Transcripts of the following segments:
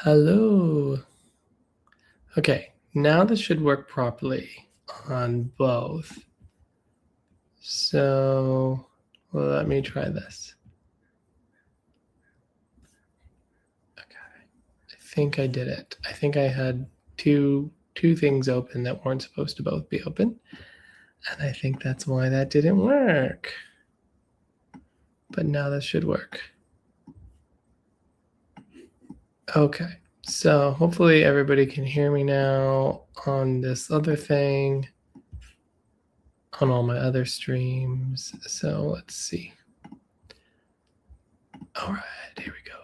Hello. Okay, now this should work properly on both. So let me try this. Okay, I think I did it. I think I had two things open that weren't supposed to both be open. And I think that's why that didn't work. But now this should work. Okay, so hopefully everybody can hear me now on this other thing, on all my other streams. So let's see. All right, here we go.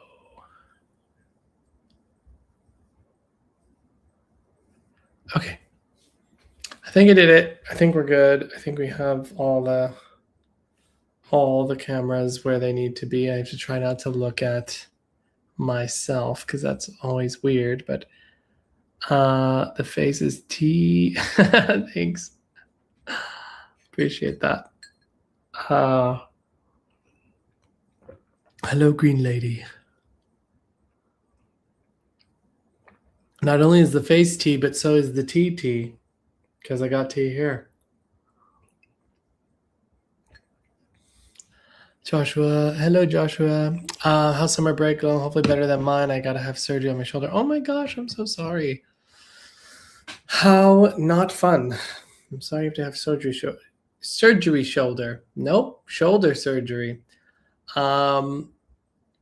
Okay. I think I did it. I think we're good. I think we have all the cameras where they need to be. I have to try not to look at myself because that's always weird, but the face is T. Thanks. Appreciate that. Hello, Green Lady. Not only is the face T, but so is the TT, because I got T here. Joshua, hello, Joshua. How's summer break going? Hopefully better than mine. I gotta have surgery on my shoulder. Oh my gosh, I'm so sorry. How not fun. I'm sorry you have to have surgery shoulder. Nope, shoulder surgery. And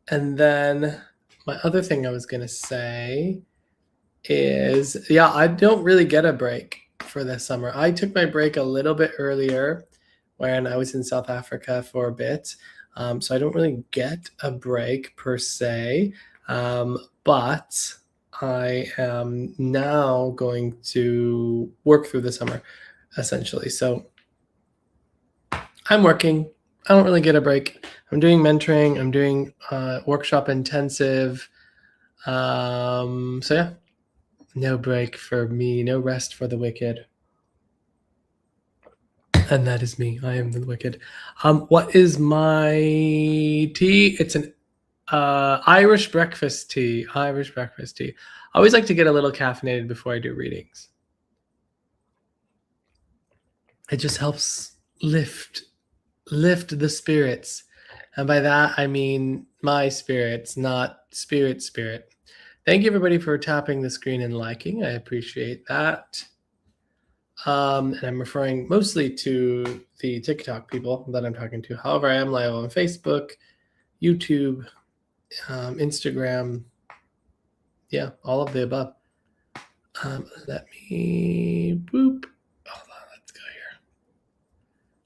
then my other thing I was gonna say is, yeah, I don't really get a break for this summer. I took my break a little bit earlier when I was in South Africa for a bit. So I don't really get a break per se, but I am now going to work through the summer, essentially. So I'm working. I don't really get a break. I'm doing mentoring. I'm doing workshop intensive. So yeah, no break for me. No rest for the wicked. And that is me. I am the wicked. What is my tea? It's an Irish breakfast tea. Irish breakfast tea. I always like to get a little caffeinated before I do readings. It just helps lift the spirits. And by that, I mean my spirits, not spirit. Thank you, everybody, for tapping the screen and liking. I appreciate that. And I'm referring mostly to the TikTok people that I'm talking to. However, I am live on Facebook, YouTube, Instagram. Yeah, all of the above. Let me boop. Hold on, let's go here.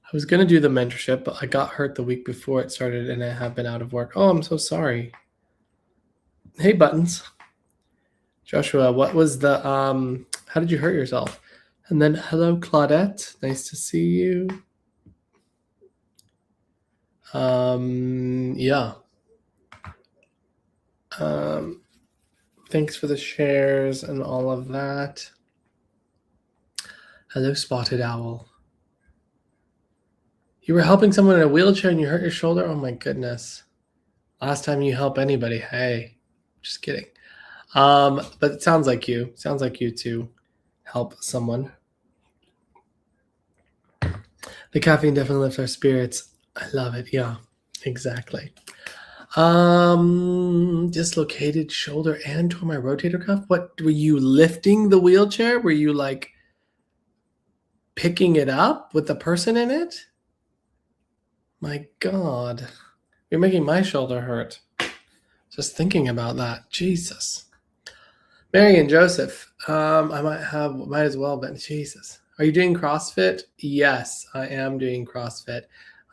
I was going to do the mentorship, but I got hurt the week before it started and I have been out of work. Oh, I'm so sorry. Hey, Buttons. Joshua, what was the, how did you hurt yourself? And then, hello, Claudette. Nice to see you. Yeah. Thanks for the shares and all of that. Hello, Spotted Owl. You were helping someone in a wheelchair and you hurt your shoulder? Oh my goodness. Last time you help anybody. Hey, just kidding. But it sounds like you. Sounds like you to help someone. The caffeine definitely lifts our spirits. I love it. Yeah, exactly. Dislocated shoulder and tore my rotator cuff. What, were you lifting the wheelchair? Were you like picking it up with the person in it? My God, you're making my shoulder hurt. Just thinking about that. Jesus. Mary and Joseph, I might as well, but Jesus. Are you doing CrossFit? Yes, I am doing CrossFit.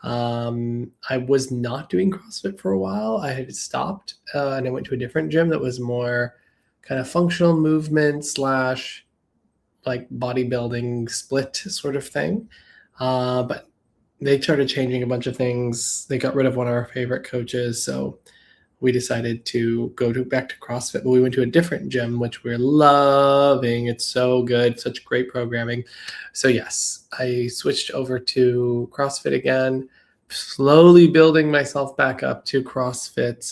I was not doing CrossFit for a while. I had stopped and I went to a different gym that was more kind of functional movement / like bodybuilding split sort of thing. But they started changing a bunch of things. They got rid of one of our favorite coaches. So we decided to go back to CrossFit, but we went to a different gym, which we're loving. It's so good, such great programming. So yes, I switched over to CrossFit again, slowly building myself back up to CrossFit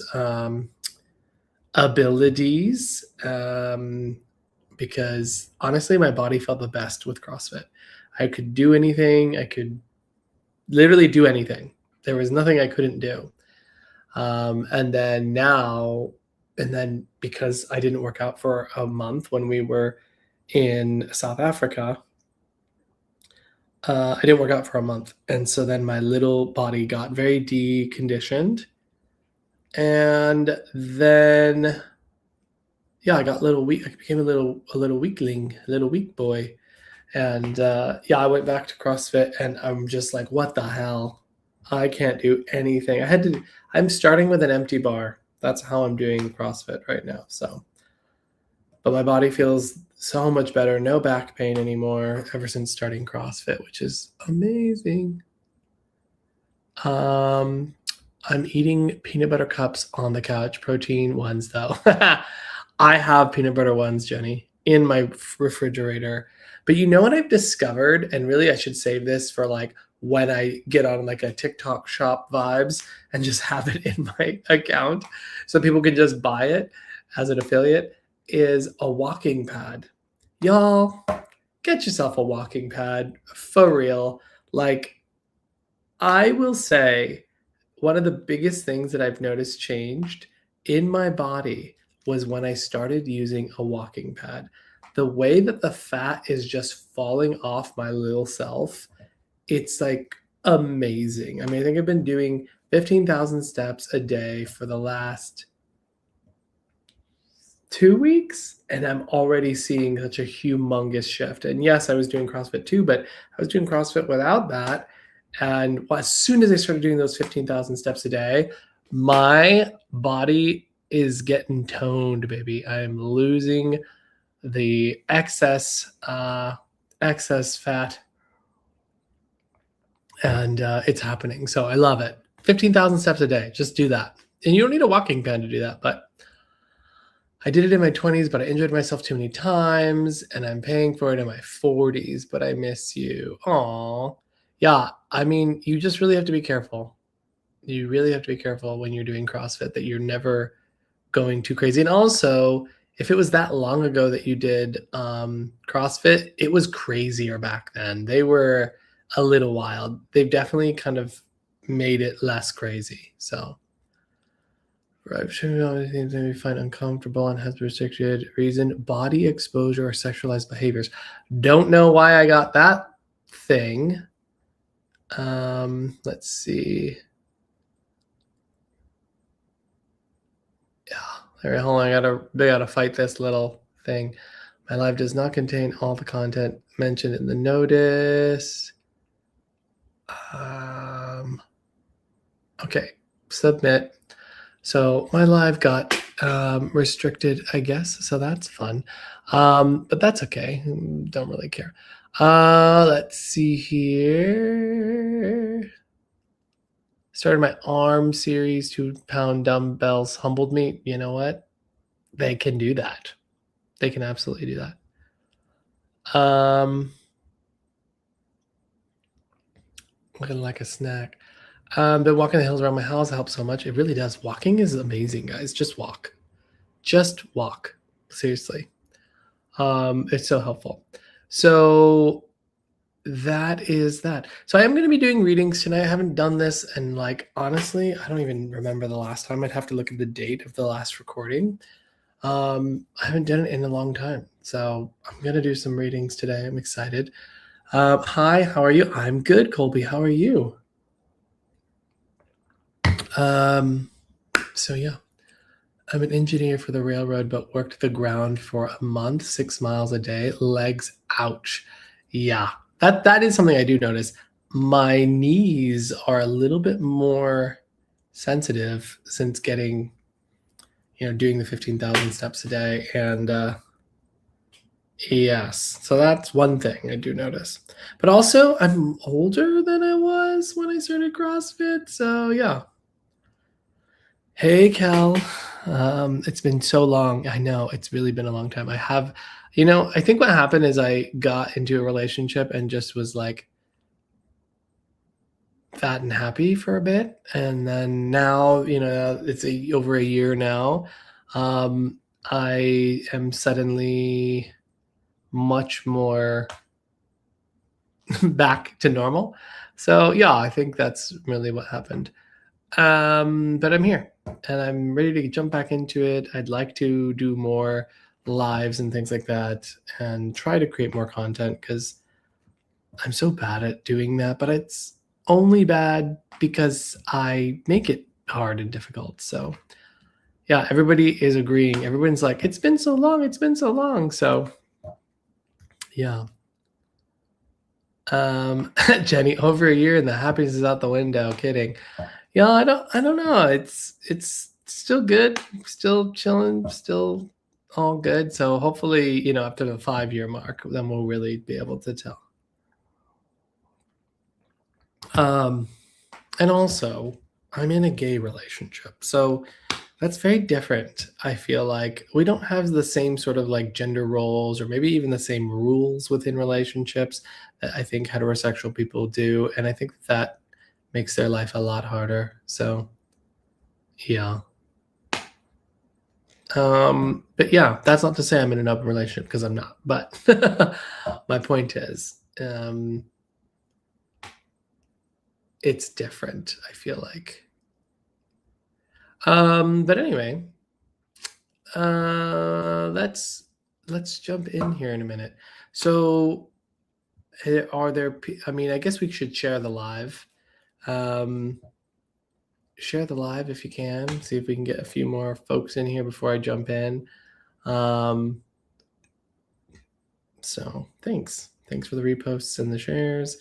abilities, because honestly, my body felt the best with CrossFit. I could do anything. I could literally do anything. There was nothing I couldn't do. And then because I didn't work out for a month when we were in South Africa, I didn't work out for a month. And so then my little body got very deconditioned. And then, yeah, I got a little weak. I became a little weakling, a little weak boy. And yeah, I went back to CrossFit and I'm just like, what the hell? I can't do anything. I'm starting with an empty bar. That's how I'm doing CrossFit right now. So, but my body feels so much better. No back pain anymore ever since starting CrossFit, which is amazing. I'm eating peanut butter cups on the couch, protein ones though. I have peanut butter ones, Jenny, in my refrigerator. But you know what I've discovered, and really I should save this for like when I get on like a TikTok shop vibes and just have it in my account so people can just buy it as an affiliate, is a walking pad. Y'all, get yourself a walking pad for real. Like, I will say one of the biggest things that I've noticed changed in my body was when I started using a walking pad. The way that the fat is just falling off my little self, it's like amazing. I mean, I think I've been doing 15,000 steps a day for the last 2 weeks, and I'm already seeing such a humongous shift. And yes, I was doing CrossFit too, but I was doing CrossFit without that. And as soon as I started doing those 15,000 steps a day, my body is getting toned, baby. I'm losing the excess fat, and it's happening. So I love it. 15,000 steps a day. Just do that. And you don't need a walking pad to do that, but I did it in my 20s, but I injured myself too many times, and I'm paying for it in my 40s, but I miss you. Aw. Yeah, I mean, you just really have to be careful. You really have to be careful when you're doing CrossFit that you're never going too crazy. And also, if it was that long ago that you did CrossFit, it was crazier back then. They were a little wild. They've definitely kind of made it less crazy. So, right, things that we find uncomfortable and has restricted reason, body exposure or sexualized behaviors. Don't know why I got that thing. Let's see. Yeah, all right, hold on. I gotta fight this little thing. My life does not contain all the content mentioned in the notice. Okay, submit. So my live got restricted, I guess. So that's fun. But that's okay. Don't really care. Let's see here. Started my arm series, 2-pound dumbbells humbled me. You know what? They can do that. They can absolutely do that. Looking like a snack. Been walking the hills around my house. It helps so much. It really does. Walking is amazing, guys. Just walk. Just walk. Seriously. It's so helpful. So that is that. So I am going to be doing readings tonight. I haven't done this, and like honestly, I don't even remember the last time. I'd have to look at the date of the last recording. I haven't done it in a long time. So I'm going to do some readings today. I'm excited. Hi, how are you? I'm good, Colby. How are you? So yeah, I'm an engineer for the railroad, but worked the ground for a month, 6 miles a day, legs, ouch. Yeah, that is something I do notice. My knees are a little bit more sensitive since getting, doing the 15,000 steps a day. And yes, so that's one thing I do notice. But also, I'm older than I was when I started CrossFit. So yeah. Hey, Cal. It's been so long. I know it's really been a long time. I think what happened is I got into a relationship and just was like fat and happy for a bit. And then now, it's over a year now. I am suddenly much more back to normal. So yeah, I think that's really what happened. But I'm here and I'm ready to jump back into it. I'd like to do more lives and things like that and try to create more content because I'm so bad at doing that, but it's only bad because I make it hard and difficult. So yeah, everybody is agreeing. Everyone's like, it's been so long, it's been so long. So yeah. Jenny, over a year and the happiness is out the window. Kidding. Yeah, I don't know. It's still good, still chilling, still all good. So hopefully, after the 5-year mark, then we'll really be able to tell. And also, I'm in a gay relationship. So that's very different. I feel like we don't have the same sort of like gender roles or maybe even the same rules within relationships that I think heterosexual people do. And I think that makes their life a lot harder. So yeah. But yeah, that's not to say I'm in an open relationship because I'm not. But my point is, it's different, I feel like. But anyway, let's jump in here in a minute. So are there, I mean, I guess we should share the live. Share the live if you can. See if we can get a few more folks in here before I jump in. So thanks for the reposts and the shares.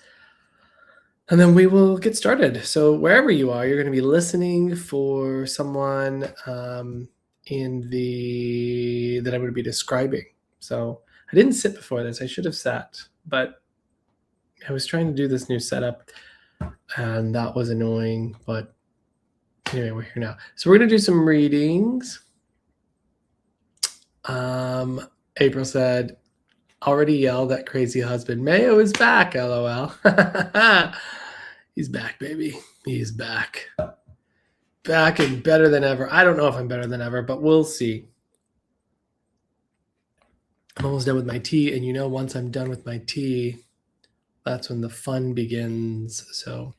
And then we will get started. So wherever you are, you're going to be listening for someone that I'm going to be describing. So I didn't sit before this. I should have sat, but I was trying to do this new setup and that was annoying. But anyway, we're here now. So we're going to do some readings. April said, already yelled at crazy husband. Mayo is back, LOL. He's back, baby. He's back. Back and better than ever. I don't know if I'm better than ever, but we'll see. I'm almost done with my tea, and once I'm done with my tea, that's when the fun begins. So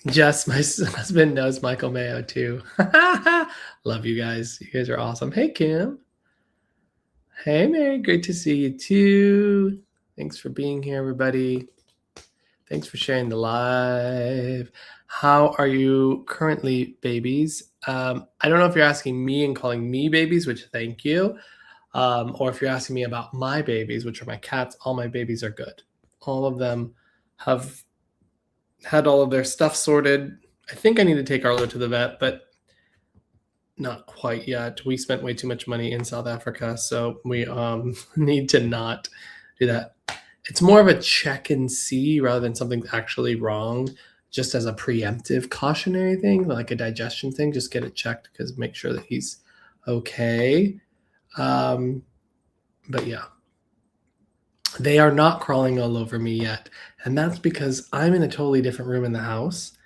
Jess, my husband, knows Michael Mayo too. Love you guys. You guys are awesome. Hey, Kim. Hey, Mary. Great to see you too. Thanks for being here, everybody. Thanks for sharing the live. How are you currently, babies? I don't know if you're asking me and calling me babies, which thank you. Or if you're asking me about my babies, which are my cats. All my babies are good. All of them have had all of their stuff sorted. I think I need to take Arlo to the vet, but not quite yet. We spent way too much money in South Africa, so we need to not do that. It's more of a check and see rather than something actually wrong, just as a preemptive cautionary thing, like a digestion thing. Just get it checked because make sure that he's okay. But yeah, they are not crawling all over me yet. And that's because I'm in a totally different room in the house.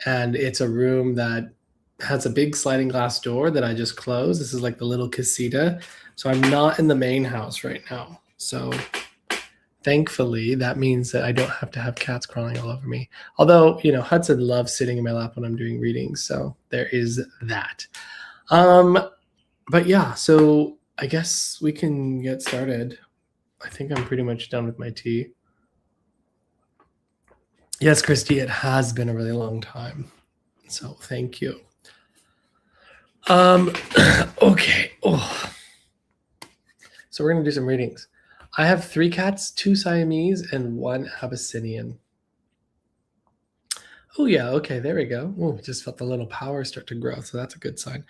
And it's a room that has a big sliding glass door that I just closed. This is like the little casita. So I'm not in the main house right now. So thankfully, that means that I don't have to have cats crawling all over me. Although, Hudson loves sitting in my lap when I'm doing readings. So there is that. But yeah, so I guess we can get started. I think I'm pretty much done with my tea. Yes, Christy, it has been a really long time. So thank you. Okay. Oh. So we're going to do some readings. I have 3 cats, 2 Siamese, and 1 Abyssinian. Oh, yeah. Okay, there we go. Oh, just felt the little power start to grow, so that's a good sign.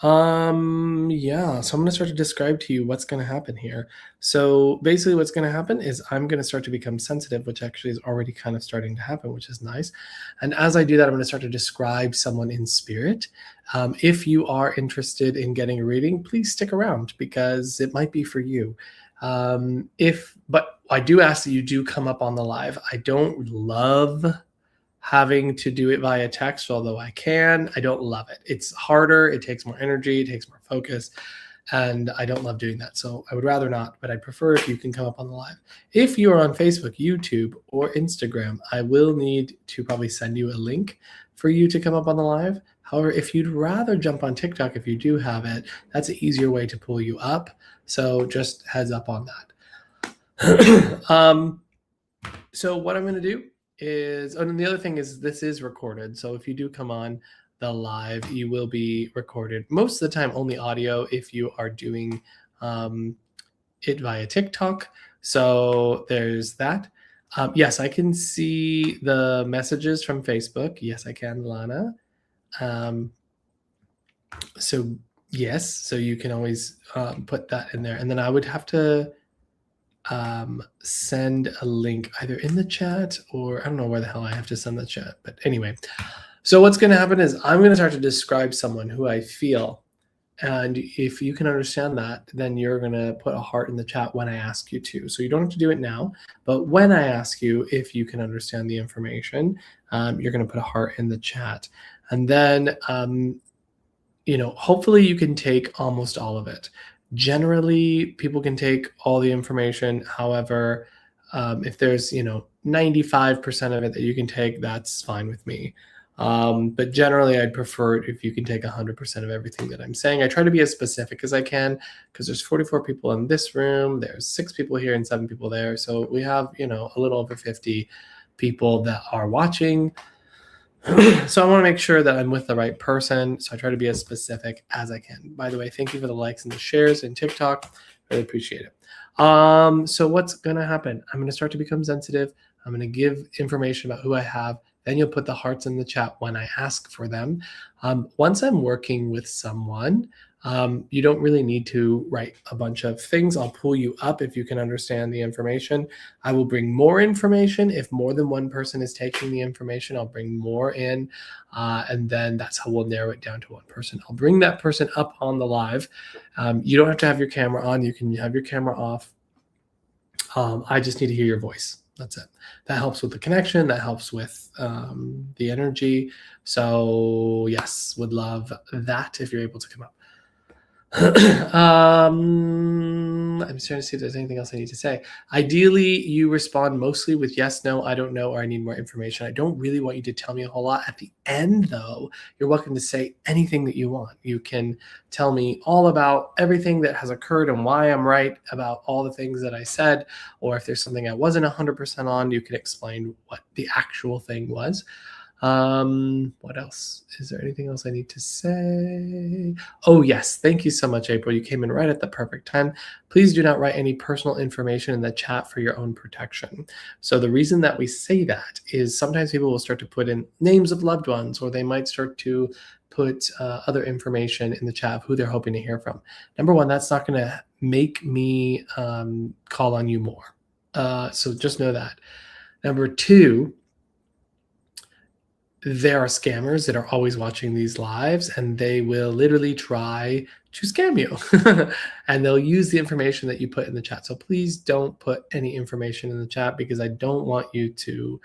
Yeah, so I'm going to start to describe to you what's going to happen here. So basically what's going to happen is I'm going to start to become sensitive, which actually is already kind of starting to happen, which is nice. And as I do that, I'm going to start to describe someone in spirit. If you are interested in getting a reading, please stick around because it might be for you. But I do ask that you do come up on the live. I don't love having to do it via text, although I can. I don't love it. It's harder. It takes more energy. It takes more focus. And I don't love doing that. So I would rather not, but I'd prefer if you can come up on the live. If you are on Facebook, YouTube, or Instagram, I will need to probably send you a link for you to come up on the live. However, if you'd rather jump on TikTok, if you do have it, that's an easier way to pull you up. So just heads up on that. So what I'm going to do is, and the other thing is this is recorded. So if you do come on the live, you will be recorded. Most of the time, only audio if you are doing it via TikTok. So there's that. Yes, I can see the messages from Facebook. Yes, I can, Lana. So yes, so you can always put that in there. And then I would have to send a link either in the chat or I don't know where the hell I have to send the chat. But anyway, so what's going to happen is I'm going to start to describe someone who I feel. And if you can understand that, then you're going to put a heart in the chat when I ask you to. So you don't have to do it now, but when I ask you if you can understand the information, you're going to put a heart in the chat. And then, hopefully you can take almost all of it. Generally, people can take all the information. However, if there's, 95% of it that you can take, that's fine with me. But generally, I'd prefer it if you can take 100% of everything that I'm saying. I try to be as specific as I can because there's 44 people in this room. There's 6 people here and 7 people there. So we have, a little over 50 people that are watching. So I want to make sure that I'm with the right person. So I try to be as specific as I can. By the way, thank you for the likes and the shares in TikTok. Really appreciate it. So what's going to happen? I'm going to start to become sensitive. I'm going to give information about who I have. Then you'll put the hearts in the chat when I ask for them. Once I'm working with someone, you don't really need to write a bunch of things. I'll pull you up if you can understand the information. I will bring more information. If more than one person is taking the information, I'll bring more in. And then that's how we'll narrow it down to one person. I'll bring that person up on the live. You don't have to have your camera on. You can have your camera off. I just need to hear your voice. That's it. That helps with the connection. That helps with the energy. So yes, would love that if you're able to come up. I'm trying to see if there's anything else I need to say. Ideally, you respond mostly with yes, no, I don't know, or I need more information. I don't really want you to tell me a whole lot. At the end, though, you're welcome to say anything that you want. You can tell me all about everything that has occurred and why I'm right about all the things that I said, or if there's something I wasn't 100% on, you can explain what the actual thing was. What else? Is there anything else I need to say? Oh, yes. Thank you so much, April. You came in right at the perfect time. Please do not write any personal information in the chat for your own protection. So the reason that we say that is sometimes people will start to put in names of loved ones, or they might start to put other information in the chat of who they're hoping to hear from. Number one, that's not going to make me call on you more. So just know that. Number two, there are scammers that are always watching these lives, and they will literally try to scam you. And they'll use the information that you put in the chat. So please don't put any information in the chat because I don't want you to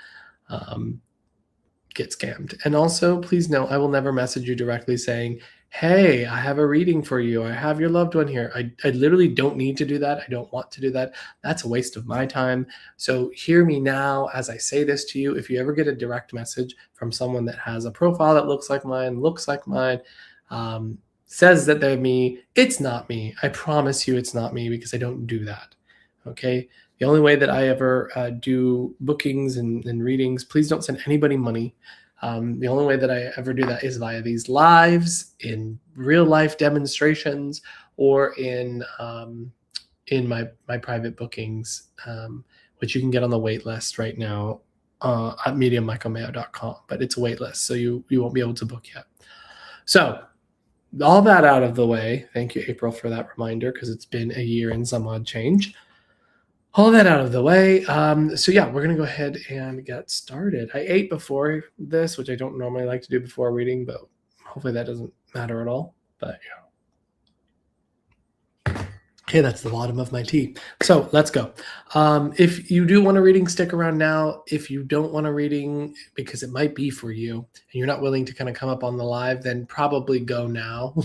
get scammed. And also, please know, I will never message you directly saying, hey, I have a reading for you. I have your loved one here. I literally don't need to do that. I don't want to do that. That's a waste of my time. So hear me now as I say this to you. If you ever get a direct message from someone that has a profile that looks like mine, says that they're me, it's not me. I promise you it's not me because I don't do that. Okay? The only way that I ever do bookings and readings, please don't send anybody money. The only way that I ever do that is via these lives, in real life demonstrations, or in my private bookings, which you can get on the wait list right now at mediummichaelmayo.com. But it's a wait list, so you won't be able to book yet. So all that out of the way. Thank you, April, for that reminder, because it's been a year and some odd change. All that out of the way. So yeah, we're going to go ahead and get started. I ate before this, which I don't normally like to do before reading, but hopefully that doesn't matter at all. But yeah. Okay, that's the bottom of my tea. So let's go. If you do want a reading, stick around now. If you don't want a reading, because it might be for you, and you're not willing to kind of come up on the live, then probably go now,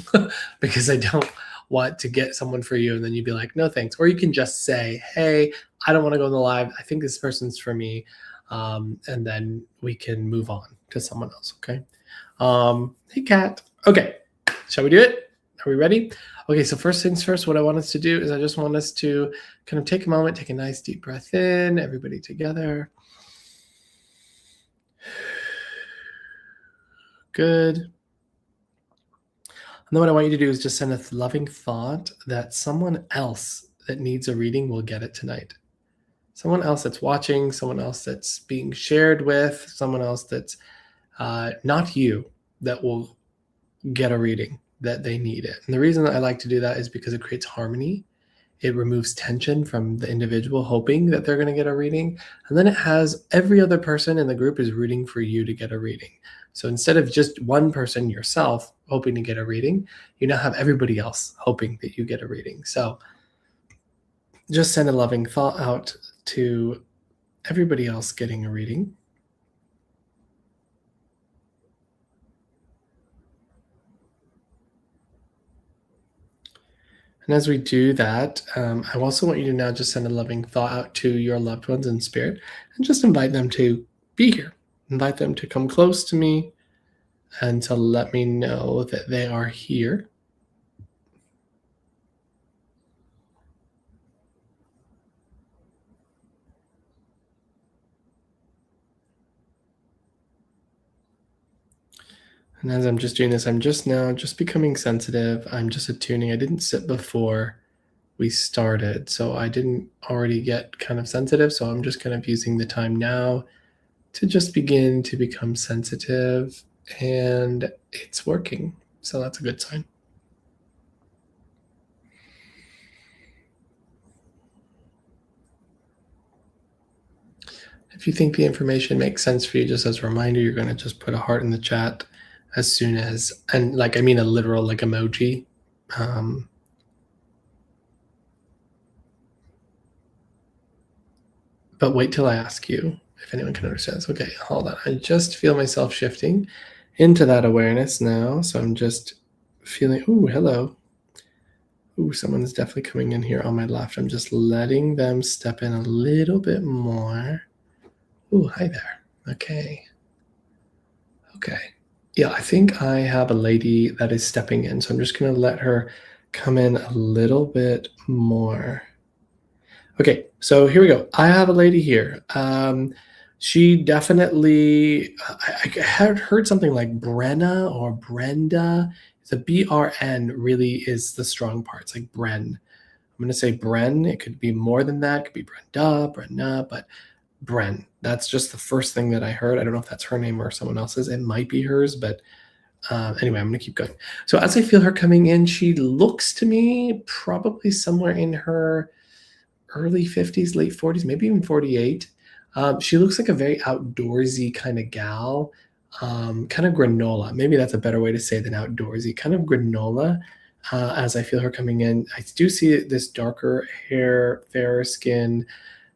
because I don't want to get someone for you and then you'd be like, no thanks. Or you can just say, hey, I don't want to go on the live. I think this person's for me. And then we can move on to someone else, okay? Hey, Kat. Okay, shall we do it? Are we ready? Okay, so first things first, what I want us to do is I just want us to kind of take a moment, take a nice deep breath in, everybody together. Good. And then what I want you to do is just send a loving thought that someone else that needs a reading will get it tonight. Someone else that's watching, someone else that's being shared with, someone else that's not you that will get a reading, that they need it. And the reason that I like to do that is because it creates harmony. It removes tension from the individual hoping that they're going to get a reading. And then it has every other person in the group is rooting for you to get a reading. So instead of just one person, yourself, hoping to get a reading, you now have everybody else hoping that you get a reading. So just send a loving thought out to everybody else getting a reading. And as we do that, I also want you to now just send a loving thought out to your loved ones in spirit and just invite them to be here. Invite them to come close to me and to let me know that they are here. And as I'm just doing this, I'm just now just becoming sensitive. I'm just attuning. I didn't sit before we started, so I didn't already get kind of sensitive. So I'm just kind of using the time now to just begin to become sensitive, and it's working. So that's a good sign. If you think the information makes sense for you, just as a reminder, you're going to just put a heart in the chat as soon as, and like, I mean a literal like emoji. But wait till I ask you if anyone can understand this. Okay, hold on. I just feel myself shifting into that awareness now. So I'm just feeling, ooh, hello. Ooh, someone's definitely coming in here on my left. I'm just letting them step in a little bit more. Ooh, hi there. Okay. Okay. Yeah, I think I have a lady that is stepping in. So I'm just going to let her come in a little bit more. Okay, so here we go. I have a lady here. She definitely, I had heard something like Brenna or Brenda. The BRN really is the strong part. It's like Bren. I'm going to say Bren. It could be more than that. It could be Brenda, Brenna, but Bren. That's just the first thing that I heard. I don't know if that's her name or someone else's. It might be hers, but anyway, I'm going to keep going. So as I feel her coming in, she looks to me probably somewhere in her early 50s, late 40s, maybe even 48. She looks like a very outdoorsy kind of gal, kind of granola. Maybe that's a better way to say than outdoorsy, kind of granola. As I feel her coming in, I do see this darker hair, fairer skin.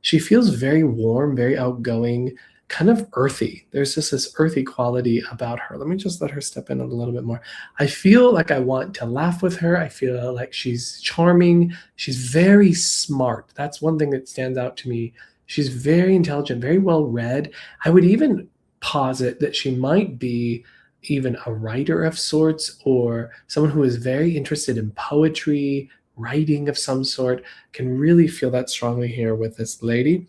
She feels very warm, very outgoing, kind of earthy. There's just this earthy quality about her. Let me just let her step in a little bit more. I feel like I want to laugh with her. I feel like she's charming. She's very smart. That's one thing that stands out to me. She's very intelligent, very well read. I would even posit that she might be even a writer of sorts, or someone who is very interested in poetry, writing of some sort. Can really feel that strongly here with this lady.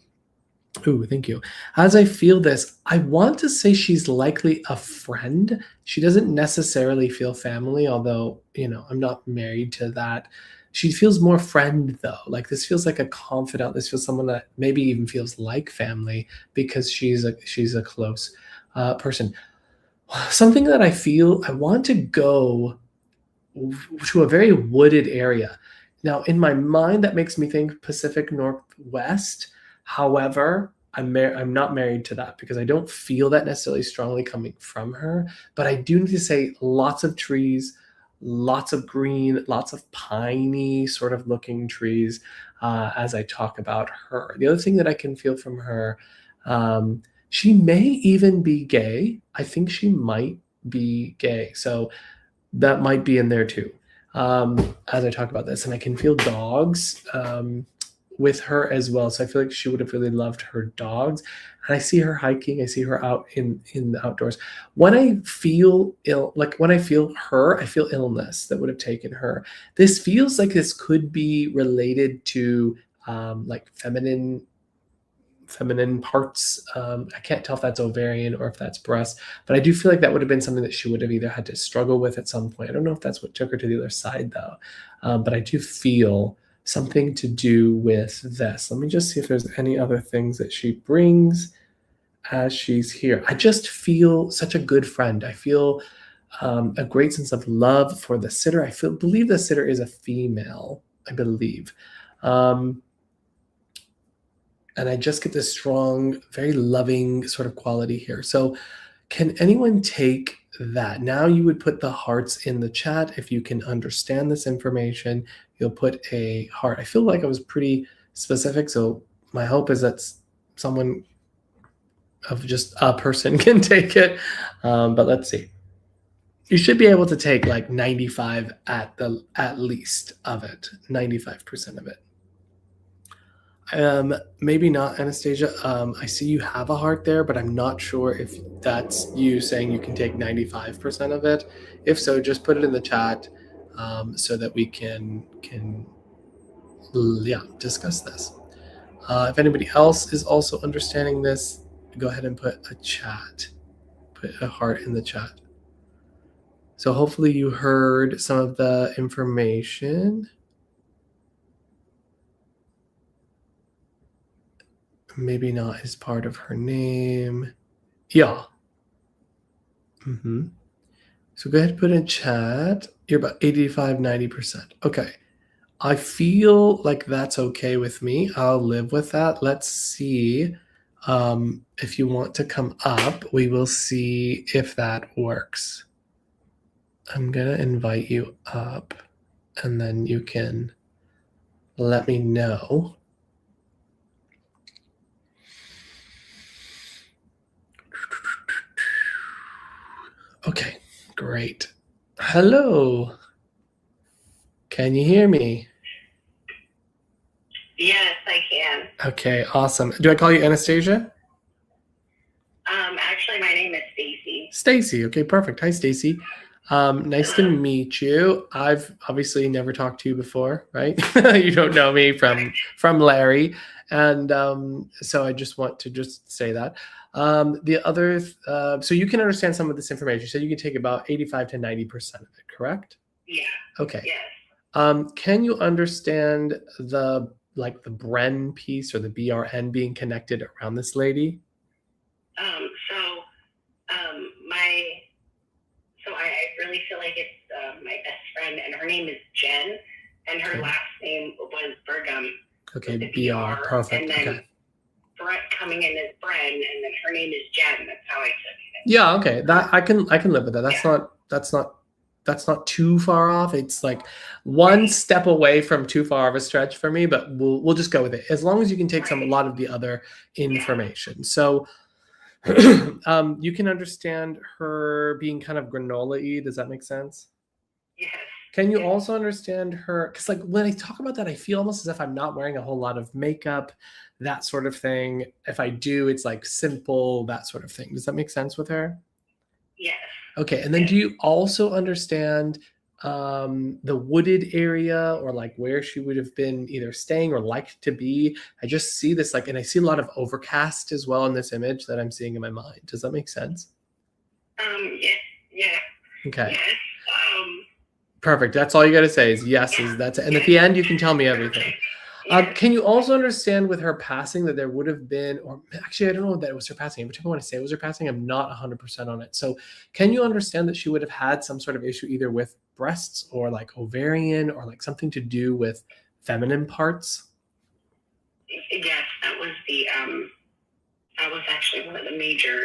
Ooh, thank you. As I feel this, I want to say she's likely a friend. She doesn't necessarily feel family, although, I'm not married to that. She feels more friend though. Like this feels like a confidant. This feels someone that maybe even feels like family because she's a close person. Something that I feel I want to go to a very wooded area. Now, in my mind, that makes me think Pacific Northwest. However, I'm not married to that because I don't feel that necessarily strongly coming from her. But I do need to say lots of trees, lots of green, lots of piney sort of looking trees as I talk about her. The other thing that I can feel from her, she may even be gay. I think she might be gay. So that might be in there too as I talk about this. And I can feel dogs with her as well. So I feel like she would have really loved her dogs. And I see her hiking. I see her out in the outdoors. When I feel ill, like when I feel her, I feel illness that would have taken her. This feels like this could be related to like feminine parts. I can't tell if that's ovarian or if that's breast, but I do feel like that would have been something that she would have either had to struggle with at some point. I don't know if that's what took her to the other side though, but I do feel something to do with this. Let me just see if there's any other things that she brings as she's here. I just feel such a good friend. I feel a great sense of love for the sitter. Believe the sitter is a female, I believe. And I just get this strong, very loving sort of quality here. So can anyone take that? Now you would put the hearts in the chat. If you can understand this information, you'll put a heart. I feel like I was pretty specific. So my hope is that someone of just a person can take it. But let's see. You should be able to take like 95 at least of it, 95% of it. Maybe not, Anastasia. I see you have a heart there, but I'm not sure if that's you saying you can take 95% of it. If so, just put it in the chat so that we can discuss this. If anybody else is also understanding this, go ahead and put a heart in the chat. So hopefully you heard some of the information. Maybe not as part of her name. Yeah. So go ahead and put in chat. You're about 85, 90%. Okay. I feel like that's okay with me. I'll live with that. Let's see if you want to come up. We will see if that works. I'm going to invite you up, and then you can let me know. Okay, great. Hello. Can you hear me? Yes, I can. Okay, awesome. Do I call you Anastasia? Actually, my name is Stacy. Stacy. Okay, perfect. Hi, Stacy. Nice to meet you. I've obviously never talked to you before, right? You don't know me from Larry, and so I just want to just say that. The other, so you can understand some of this information. So you can take about 85 to 90% of it, correct? Yeah. Okay. Yes. Can you understand the Bren piece or the BRN being connected around this lady? I really feel like it's my best friend, and her name is Jen, and her last name was Bergam. Okay, BR, perfect. And then okay. Brett coming in as Bren, and then her name is Jen. That's how I took it. Yeah, okay. That I can live with that. That's not too far off. It's like one step away from too far of a stretch for me, but we'll just go with it as long as you can take a lot of the other information. So you can understand her being kind of granola-y. Does that make sense? Yes. Can you also understand her? Because like when I talk about that, I feel almost as if I'm not wearing a whole lot of makeup, that sort of thing. If I do, it's like simple, that sort of thing. Does that make sense with her? Yes. Okay, and then do you also understand the wooded area or like where she would have been either staying or liked to be? I just see this and I see a lot of overcast as well in this image that I'm seeing in my mind. Does that make sense? Yeah. Okay. Yes. Perfect. That's all you got to say is yes. That's it. And at the end, you can tell me everything. Can you also understand with her passing that there would have been, or actually, I don't know that it was her passing. Every time I want to say it was her passing, I'm not 100% on it. So can you understand that she would have had some sort of issue either with breasts or like ovarian or like something to do with feminine parts? Yes, that was actually one of the major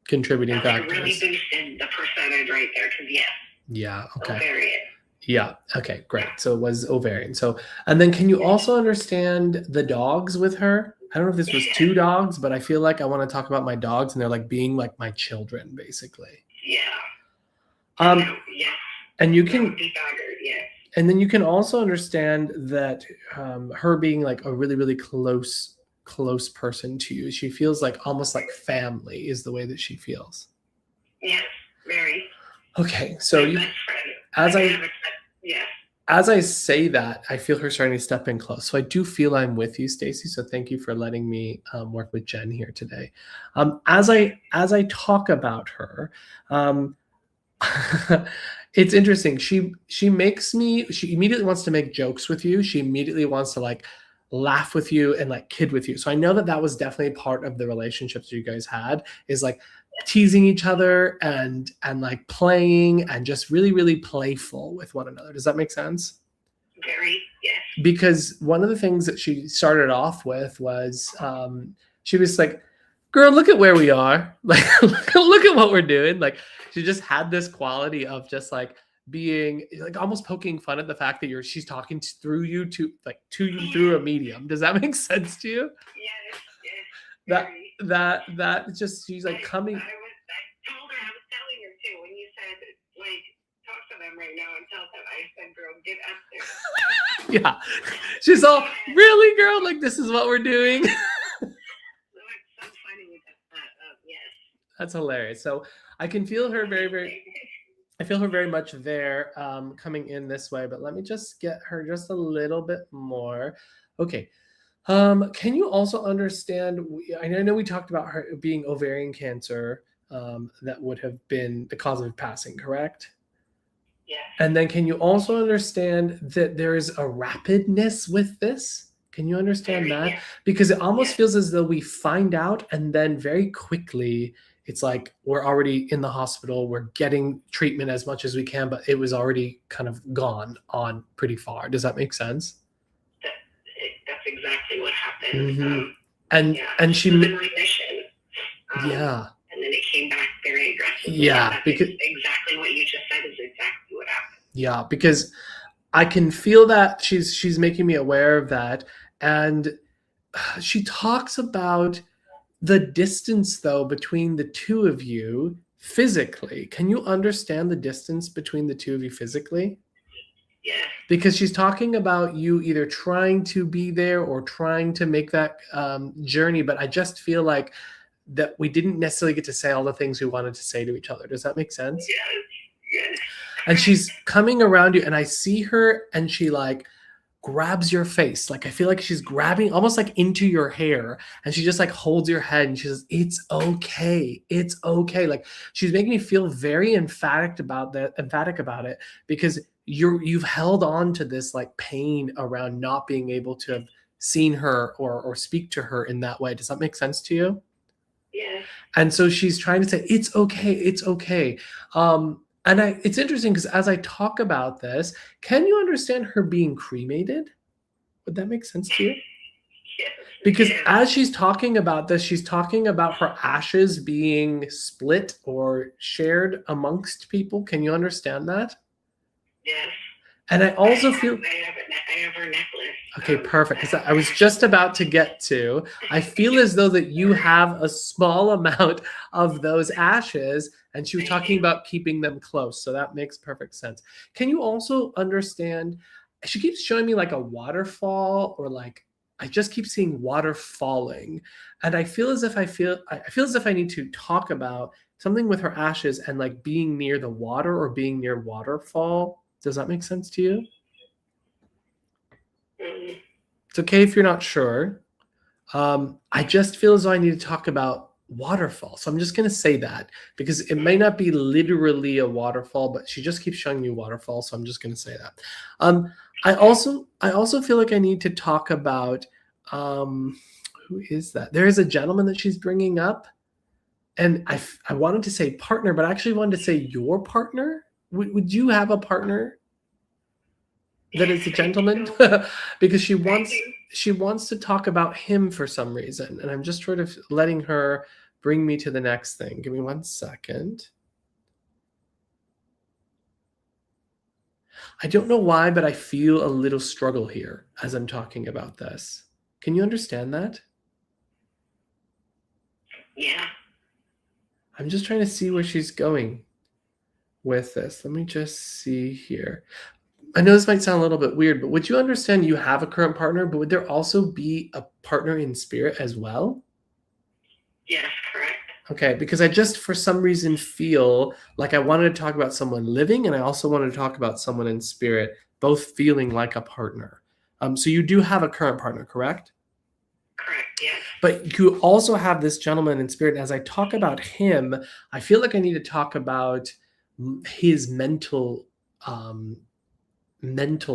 contributing factors. It really boosted the percentage right there, because yes. Yeah. Okay. Ovarian. Yeah. Okay, great. So it was ovarian. So, and then can you also understand the dogs with her? I don't know if this was 2 dogs, but I feel like I want to talk about my dogs and they're like being like my children, basically. Yeah. Yes. And you That can, would be bothered, yes. and then you can also understand that her being like a really, really close person to you. She feels like almost like family is the way that she feels. Yes, very. Okay, so My you, best friend. as I I, have a yes. as I say that, I feel her starting to step in close. So I do feel I'm with you, Stacey. So thank you for letting me work with Jen here today. As I talk about her, it's interesting. She immediately wants to make jokes with you. She immediately wants to like laugh with you and like kid with you. So I know that was definitely part of the relationships you guys had, is like teasing each other and like playing and just really, really playful with one another. Does that make sense? Very, yes. Because one of the things that she started off with was she was like, girl, look at where we are. Like, look at what we're doing. Like, she just had this quality of just like being like almost poking fun at the fact that she's talking through you to you through a medium. Does that make sense to you? Yes, yes. That just, she's like coming. I told her, I was telling her too, when you said like talk to them right now and tell them, I said, girl, get up there. Yeah. She's all, really, girl? Like, this is what we're doing? So it's so funny with that. Yes. That's hilarious. So I can feel her I feel her very much there coming in this way, but let me just get her just a little bit more. Okay. Can you also understand, I know we talked about her being ovarian cancer, that would have been the cause of her passing, correct? Yeah. And then can you also understand that there is a rapidness with this? Can you understand that? Yeah. Because it almost feels as though we find out and then very quickly it's like we're already in the hospital, we're getting treatment as much as we can, but it was already kind of gone on pretty far. Does that make sense? That's exactly what happened. Mm-hmm. And she was in remission. Yeah. And then it came back very aggressively. Yeah, because exactly what you just said is exactly what happened. Yeah, because I can feel that she's making me aware of that, and she talks about the distance though between the two of you physically. Can you understand the distance between the two of you physically? Yeah. Because she's talking about you either trying to be there or trying to make that journey, but I just feel like that we didn't necessarily get to say all the things we wanted to say to each other. Does that make sense? Yes. Yes. And she's coming around you and I see her and she like grabs your face. Like I feel like she's grabbing almost like into your hair and she just like holds your head and she says, it's okay. It's okay. Like she's making me feel very emphatic about it because you've held on to this like pain around not being able to have seen her or speak to her in that way. Does that make sense to you? Yeah. And so she's trying to say, it's okay. It's okay. And it's interesting because as I talk about this, can you understand her being cremated? Would that make sense to you? Yes. Because as she's talking about this, she's talking about her ashes being split or shared amongst people. Can you understand that? Yes. And I also feel... I have her necklace. Okay, perfect. Because I was just about to get to, I feel as though that you have a small amount of those ashes, and she was talking about keeping them close. So that makes perfect sense. Can you also understand, she keeps showing me like a waterfall or like, I just keep seeing water falling. And I feel as if I need to talk about something with her ashes and like being near the water or being near waterfall. Does that make sense to you? It's okay if you're not sure. I just feel as though I need to talk about waterfall. So I'm just going to say that because it may not be literally a waterfall, but she just keeps showing me waterfall. So I'm just going to say that. I also feel like I need to talk about, who is that? There is a gentleman that she's bringing up. And I wanted to say partner, but I actually wanted to say your partner. Would you have a partner that is a gentleman? Because she wants to talk about him for some reason. And I'm just sort of letting her bring me to the next thing. Give me 1 second. I don't know why, but I feel a little struggle here as I'm talking about this. Can you understand that? Yeah. I'm just trying to see where she's going with this. Let me just see here. I know this might sound a little bit weird, but would you understand you have a current partner, but would there also be a partner in spirit as well? Yes, correct. Okay, because I just for some reason feel like I wanted to talk about someone living and I also wanted to talk about someone in spirit, both feeling like a partner. So you do have a current partner, correct? Correct, yes. But you also have this gentleman in spirit. And as I talk about him, I feel like I need to talk about his mental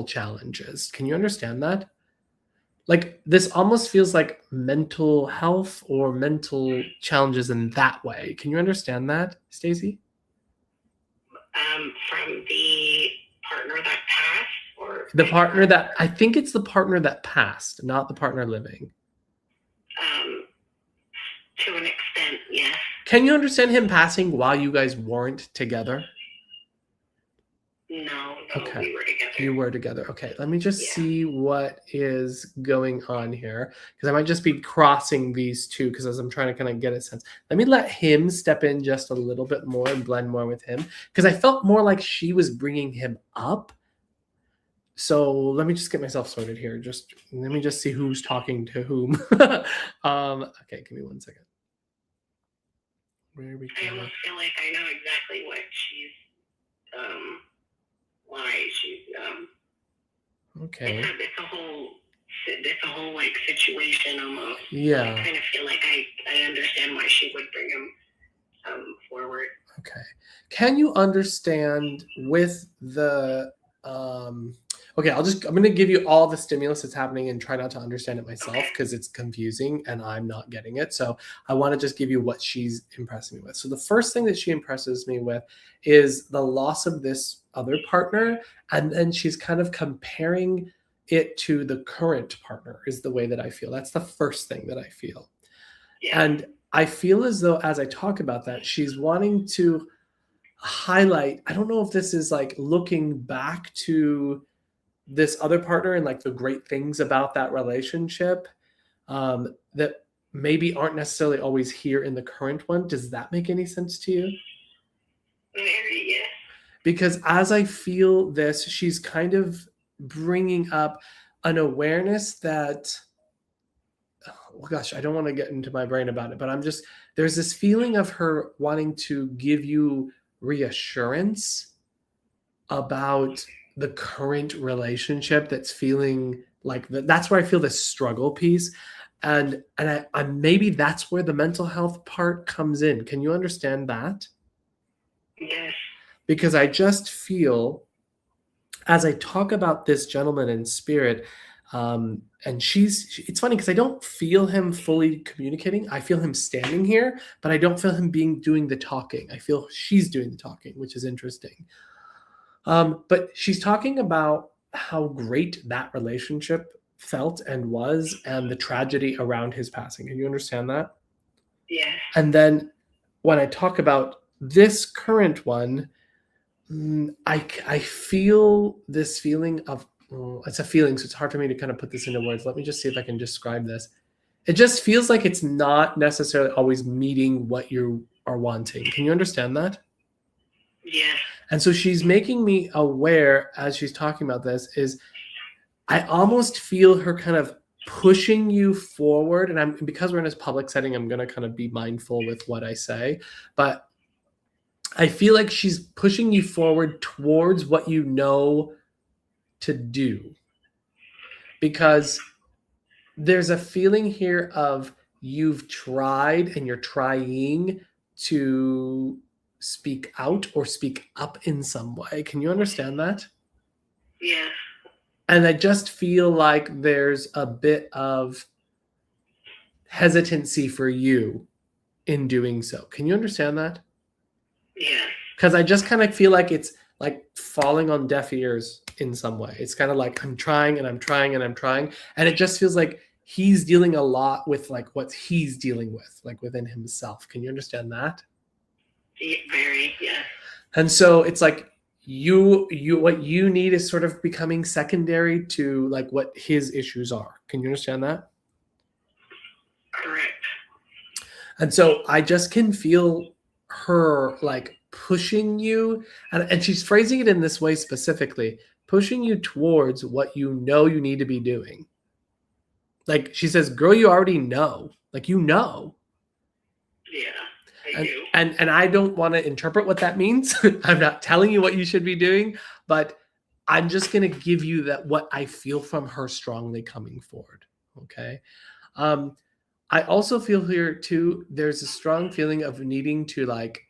challenges. Can you understand that? Like this almost feels like mental health or mental challenges in that way. Can you understand that, Stacey? From the partner that passed, or The partner that I think it's the partner that passed, not the partner living. To an extent, yes. Can you understand him passing while you guys weren't together? No, Okay. we were together. You were together. Okay, let me just see what is going on here because I might just be crossing these two because as I'm trying to kind of get a sense. Let me let him step in just a little bit more and blend more with him because I felt more like she was bringing him up. So let me just get myself sorted here. Just let me just see who's talking to whom. Okay, give me 1 second. Where we go? I almost feel like I know exactly what she's why she's okay. It's a whole like situation almost. Yeah. I kind of feel like I understand why she would bring him forward. Okay. Can you understand with the okay, I'm going to give you all the stimulus that's happening and try not to understand it myself because it's confusing and I'm not getting it. So I want to just give you what she's impressing me with. So the first thing that she impresses me with is the loss of this other partner. And then she's kind of comparing it to the current partner is the way that I feel. That's the first thing that I feel. Yeah. And I feel as though as I talk about that, she's wanting to highlight, I don't know if this is like looking back to this other partner and like the great things about that relationship that maybe aren't necessarily always here in the current one. Does that make any sense to you? Very, yes. Because as I feel this, she's kind of bringing up an awareness that, oh gosh, I don't want to get into my brain about it, but there's this feeling of her wanting to give you reassurance about the current relationship that's feeling like that's where I feel this struggle piece. And I maybe that's where the mental health part comes in. Can you understand that? Yes. Because I just feel as I talk about this gentleman in spirit, and it's funny because I don't feel him fully communicating. I feel him standing here, but I don't feel him doing the talking. I feel she's doing the talking, which is interesting. But she's talking about how great that relationship felt and was, and the tragedy around his passing. Can you understand that? Yeah. And then when I talk about this current one, I feel this feeling of, it's a feeling, so it's hard for me to kind of put this into words. Let me just see if I can describe this. It just feels like it's not necessarily always meeting what you are wanting. Can you understand that? Yeah. And so she's making me aware as she's talking about this is I almost feel her kind of pushing you forward. And because we're in this public setting, I'm going to kind of be mindful with what I say, but I feel like she's pushing you forward towards what you know to do, because there's a feeling here of you've tried and you're trying to speak out or speak up in some way. Can you understand that? Yeah. And I just feel like there's a bit of hesitancy for you in doing so. Can you understand that? Yeah. Because I just kind of feel like it's like falling on deaf ears in some way. It's kind of like I'm trying and I'm trying and I'm trying. And it just feels like he's dealing a lot with like what he's dealing with, like within himself. Can you understand that? Very, yeah. And so it's like what you need is sort of becoming secondary to like what his issues are. Can you understand that? Correct. And so I just can feel her like pushing you, and she's phrasing it in this way specifically, pushing you towards what you know you need to be doing. Like she says, girl, you already know. Like you know. Yeah, I do. And I don't want to interpret what that means. I'm not telling you what you should be doing, but I'm just going to give you that what I feel from her strongly coming forward. Okay. I also feel here too, there's a strong feeling of needing to like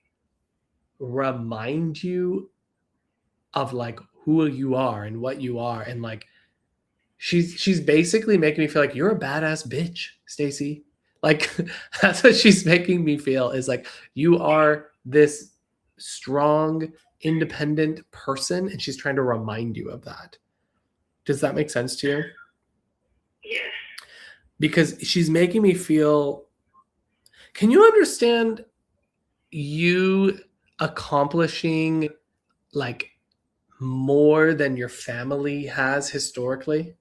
remind you of like who you are and what you are. And like, she's basically making me feel like you're a badass bitch, Stacy. Like that's what she's making me feel is like you are this strong, independent person, and she's trying to remind you of that. Does that make sense to you? Yes. Because she's making me feel. Can you understand you accomplishing like more than your family has historically?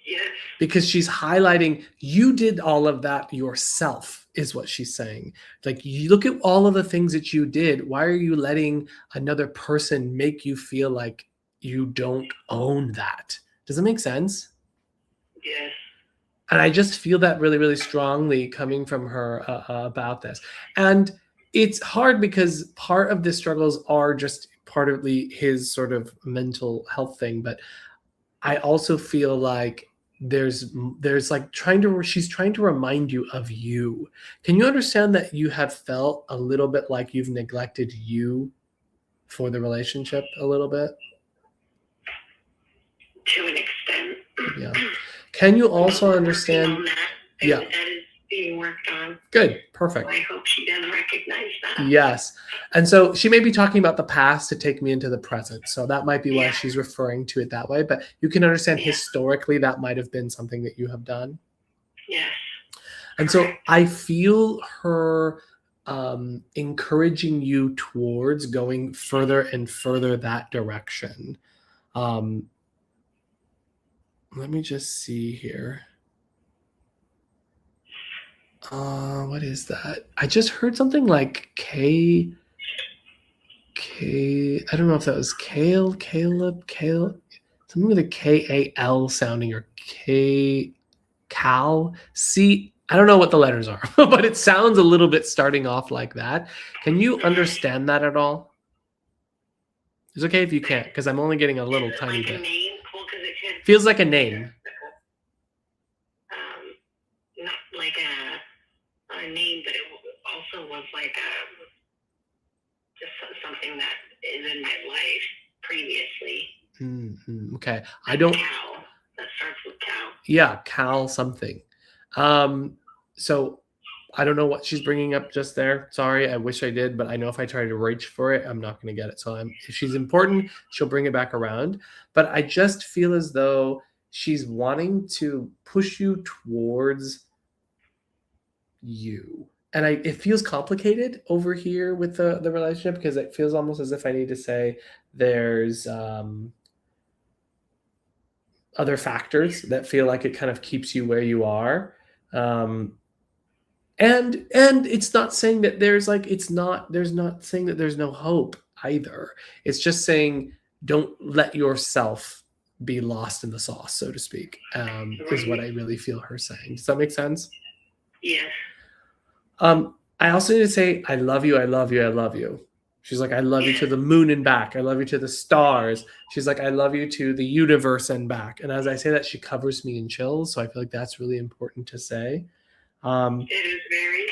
Yes. Because she's highlighting you did all of that yourself is what she's saying. Like you look at all of the things that you did. Why are you letting another person make you feel like you don't own that? Does it make sense? Yes. And I just feel that really, really strongly coming from her about this. And it's hard because part of the struggles are just partly his sort of mental health thing. But I also feel like there's like she's trying to remind you of you. Can you understand that you have felt a little bit like you've neglected you for the relationship a little bit? To an extent. Yeah. Can you also understand? That, yeah. That is being worked on. Good. Perfect. I hope she does recognize that. Yes. And so she may be talking about the past to take me into the present. So that might be why she's referring to it that way. But you can understand historically that might have been something that you have done. Yes. And so I feel her encouraging you towards going further and further that direction. Let me just see here. What is that? I just heard something like K. I don't know if that was Caleb, something with a K-A-L sounding, or Cal. C. I don't know what the letters are, but it sounds a little bit starting off like that. Can you understand that at all? It's okay if you can't, because I'm only getting a little tiny bit. Name? Well, it feels like a name. Not like a name, but it also was like just something that is in my life previously. Mm-hmm. Okay, I don't. Cal. That starts with Cal. Yeah, Cal something. So I don't know what she's bringing up just there. Sorry, I wish I did, but I know if I try to reach for it, I'm not going to get it. So if she's important, she'll bring it back around. But I just feel as though she's wanting to push you towards you. And it feels complicated over here with the relationship, because it feels almost as if I need to say there's other factors that feel like it kind of keeps you where you are. And it's not saying that there's not saying that there's no hope either. It's just saying don't let yourself be lost in the sauce, so to speak, is what I really feel her saying. Does that make sense? Yes. I also need to say, I love you, I love you, I love you. She's like, I love you to the moon and back. I love you to the stars. She's like, I love you to the universe and back. And as I say that, she covers me in chills. So I feel like that's really important to say. It is very.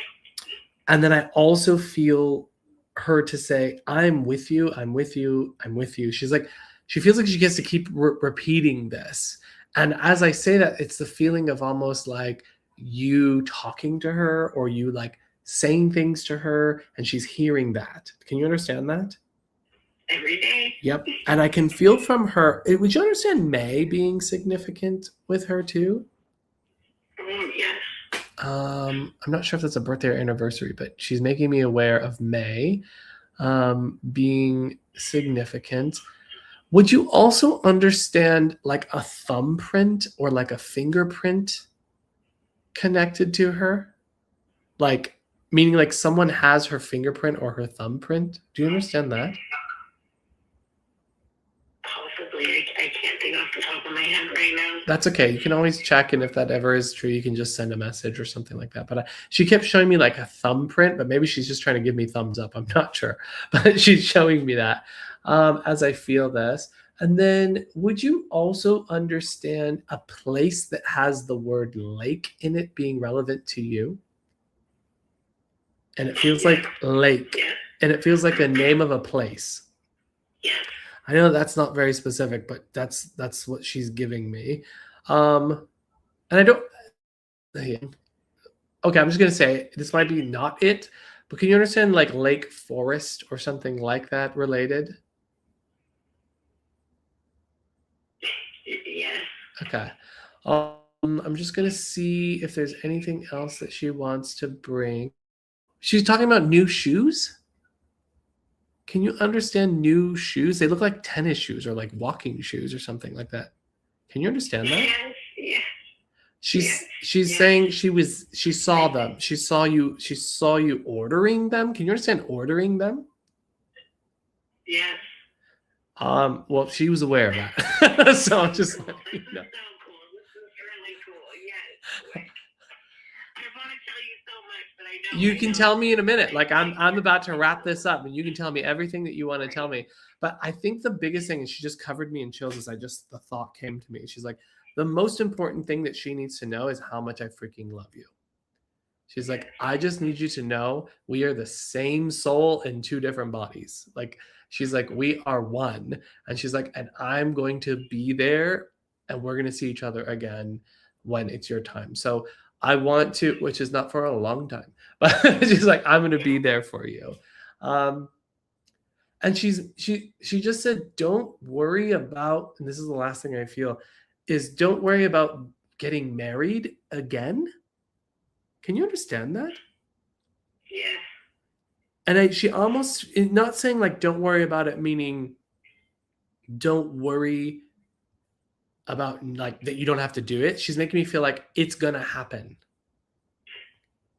And then I also feel her to say, I'm with you, I'm with you, I'm with you. She's like, she feels like she gets to keep repeating this. And as I say that, it's the feeling of almost like you talking to her, or you like saying things to her, and she's hearing that. Can you understand that? Every day. Yep. And I can feel from her, would you understand May being significant with her too? Yes. I'm not sure if that's a birthday or anniversary, but she's making me aware of May. being significant. Would you also understand like a thumbprint or like a fingerprint connected to her? Like, meaning like someone has her fingerprint or her thumbprint? Do you understand that? Possibly. I can't think off the top of my head right now. That's okay. You can always check, and if that ever is true, you can just send a message or something like that. But she kept showing me like a thumbprint, but maybe she's just trying to give me thumbs up. I'm not sure, but she's showing me that as I feel this. And then, would you also understand a place that has the word lake in it being relevant to you? And it feels like lake, and it feels like a name of a place. Yeah. I know that's not very specific, but that's what she's giving me. And I don't. Okay, I'm just gonna say this might be not it, but can you understand like lake forest or something like that related? Yeah. Okay. I'm just gonna see if there's anything else that she wants to bring. She's talking about new shoes. Can you understand new shoes? They look like tennis shoes or like walking shoes or something like that. Can you understand that? Yes. Yeah. She's saying she saw them. She saw you ordering them. Can you understand ordering them? Yes. Well, she was aware of that. So I'm just cool. letting you know. This is so cool. This is really cool. Yes. I want to tell you so much, but I know You can tell me in a minute. Like I'm about to wrap this up, and you can tell me everything that you want to tell me. But I think the biggest thing is she just covered me in chills as the thought came to me. She's like, the most important thing that she needs to know is how much I freaking love you. She's like, I just need you to know we are the same soul in two different bodies. Like, she's like, we are one. And she's like, and I'm going to be there and we're going to see each other again when it's your time. So I want to, which is not for a long time, but she's like, I'm going to be there for you. And she just said, don't worry about, and this is the last thing I feel, is don't worry about getting married again. Can you understand that? Yeah. And she almost not saying like don't worry about it, meaning don't worry about like that you don't have to do it. She's making me feel like it's gonna happen.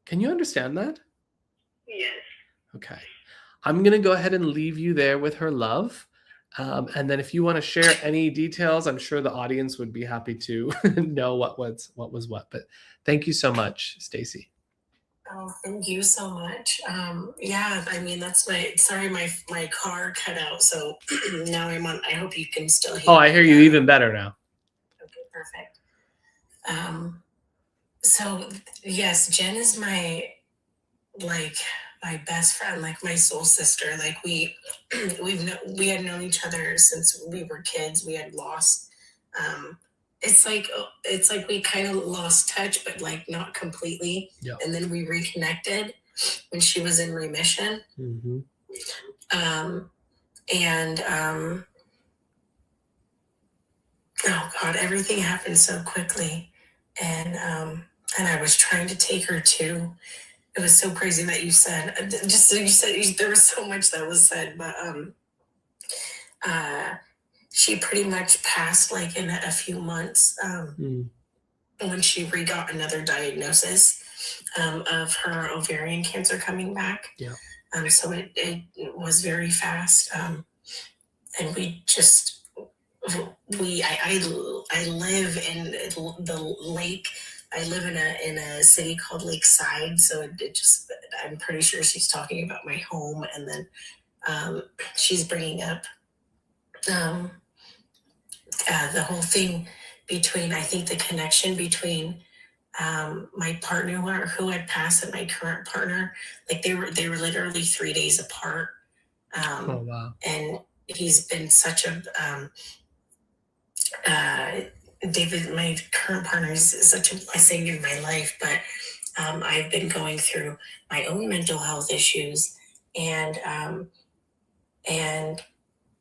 Can you understand that? Yes. Okay. I'm gonna go ahead and leave you there with her love. And then if you want to share any details, I'm sure the audience would be happy to know what was what. But thank you so much, Stacy. Oh, thank you so much. Yeah, I mean that's my car cut out, so now I'm on. I hope you can still hear. Oh, I hear you even better now. Okay, perfect. So yes, Jen is my best friend, like my soul sister. Like we had known each other since we were kids. We had lost. It's like we kind of lost touch, but like not completely. Yep. And then we reconnected when she was in remission. Mm-hmm. Oh God, everything happened so quickly, and I was trying to take her to. It was so crazy that you said there was so much that was said, but she pretty much passed like in a few months when she got another diagnosis of her ovarian cancer coming back. Yeah. So it was very fast, and we just I live in the lake. I live in a city called Lakeside, so I'm pretty sure she's talking about my home, and then she's bringing up the whole thing between, I think the connection between my partner who had passed and my current partner, like they were literally 3 days apart. Oh wow! And he's been such a David, my current partner, is such a blessing in my life, but I've been going through my own mental health issues, and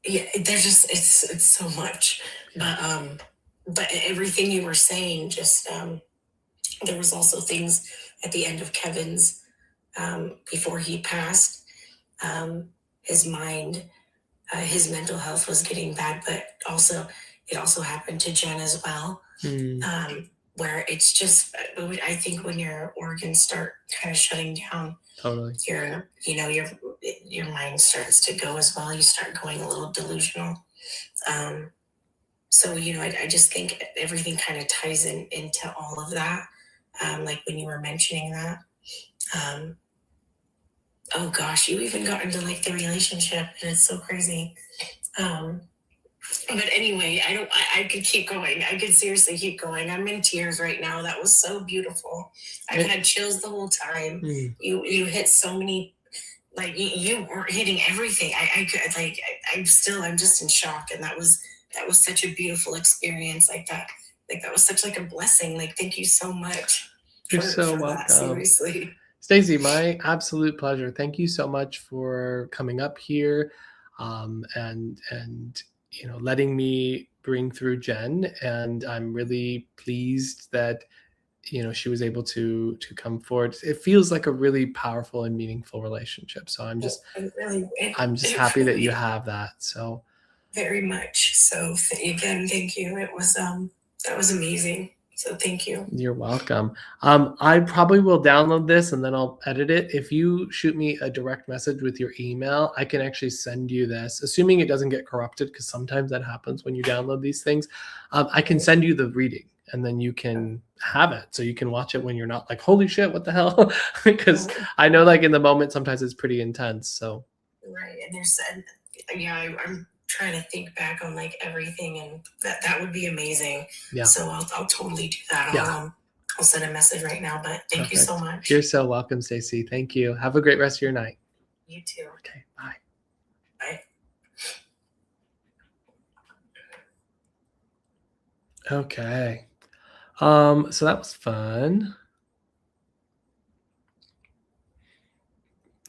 yeah, there's just it's so much, but everything you were saying, just there was also things at the end of Kevin's before he passed, his mind, his mental health was getting bad, but also it also happened to Jen as well. Where it's just, I think when your organs start kind of shutting down, Totally. your mind starts to go as well. You start going a little delusional. So I just think everything kind of ties into all of that. Like when you were mentioning that. Oh gosh, you even got into like the relationship, and it's so crazy. But anyway, I could keep going. I could seriously keep going. I'm in tears right now. That was so beautiful. I've had chills the whole time. You hit so many, like you were hitting everything. I'm just in shock. And that was such a beautiful experience. Like that was such like a blessing. Like, thank you so much. You're so welcome. That, seriously. Stacey, my absolute pleasure. Thank you so much for coming up here, and letting me bring through Jen. And I'm really pleased that she was able to come forward. It feels like a really powerful and meaningful relationship. So I'm just happy that you have that. So very much. So again, thank you. It was that was amazing. So thank you. You're welcome. I probably will download this and then I'll edit it. If you shoot me a direct message with your email, I can actually send you this, assuming it doesn't get corrupted, because sometimes that happens when you download these things. I can send you the reading and then you can have it. So you can watch it when you're not like, holy shit, what the hell? Because I know like in the moment, sometimes it's pretty intense. So. Right. And I'm trying to think back on like everything, and that would be amazing. Yeah. So I'll totally do that. I'll send a message right now, but thank you so much. You're so welcome, Stacey. Thank you. Have a great rest of your night. You too. Okay. Bye. Bye. Okay. So that was fun.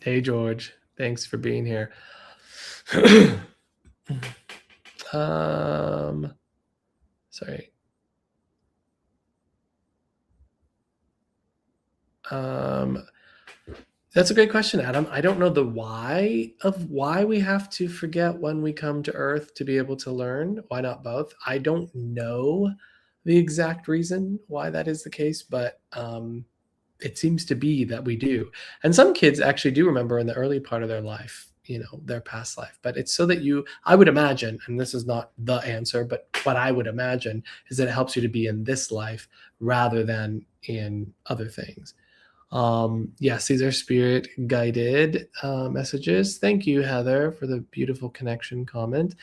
Hey, George. Thanks for being here. Sorry. That's a great question, Adam. I don't know the why we have to forget when we come to Earth to be able to learn. Why not both? I don't know the exact reason why that is the case, but it seems to be that we do. And some kids actually do remember in the early part of their life, their past life. But it's so that I would imagine, and this is not the answer, but what I would imagine is that it helps you to be in this life rather than in other things. Yes, these are spirit guided messages. Thank you, Heather, for the beautiful connection comment.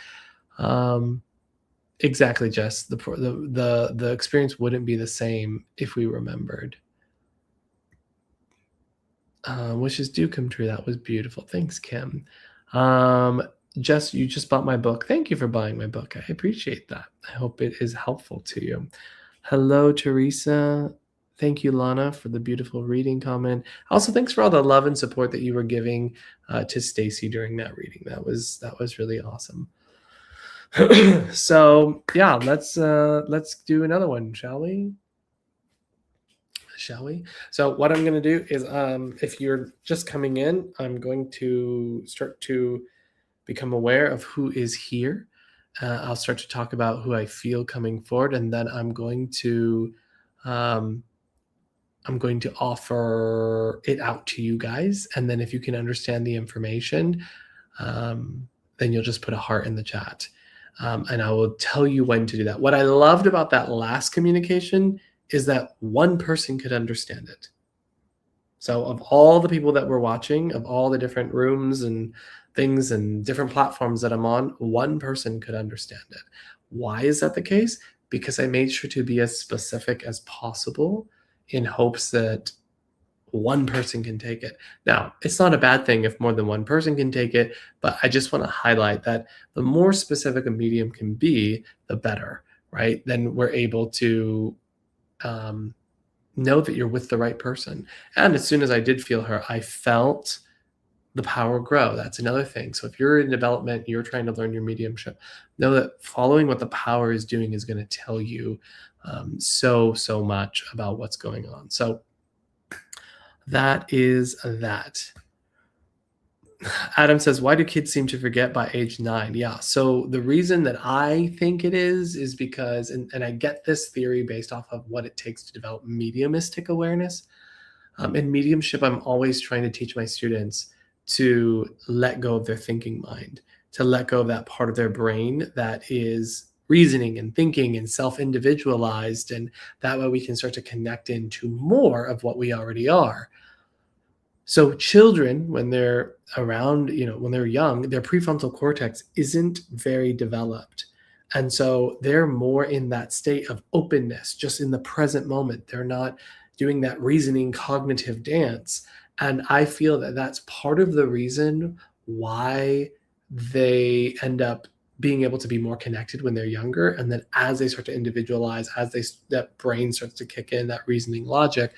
Exactly, Jess. The experience wouldn't be the same if we remembered. Wishes do come true. That was beautiful. Thanks, Kim. Jess, you just bought my book. Thank you for buying my book. I appreciate that. I hope it is helpful to you. Hello, Teresa. Thank you, Lana, for the beautiful reading comment. Also, thanks for all the love and support that you were giving to Stacey during that reading. That was really awesome. So yeah, let's do another one, shall we? So what I'm going to do is, if you're just coming in, I'm going to start to become aware of who is here. I'll start to talk about who I feel coming forward, and then I'm going to offer it out to you guys. And then if you can understand the information, then you'll just put a heart in the chat. And I will tell you when to do that. What I loved about that last communication is that one person could understand it. So of all the people that were watching, of all the different rooms and things and different platforms that I'm on, one person could understand it. Why is that the case? Because I made sure to be as specific as possible in hopes that one person can take it. Now, it's not a bad thing if more than one person can take it, but I just want to highlight that the more specific a medium can be, the better, right? Then we're able to know that you're with the right person. And as soon as I did feel her, I felt the power grow. That's another thing. So if you're in development, you're trying to learn your mediumship, know that following what the power is doing is going to tell you so much about what's going on. So that is that. Adam says, why do kids seem to forget by age 9? Yeah. So the reason that I think it is because, and I get this theory based off of what it takes to develop mediumistic awareness. In mediumship, I'm always trying to teach my students to let go of their thinking mind, to let go of that part of their brain that is reasoning and thinking and self-individualized. And that way we can start to connect into more of what we already are. So children, when they're around, when they're young, their prefrontal cortex isn't very developed. And so they're more in that state of openness, just in the present moment. They're not doing that reasoning cognitive dance. And I feel that that's part of the reason why they end up being able to be more connected when they're younger. And then as they start to individualize, that brain starts to kick in, that reasoning logic,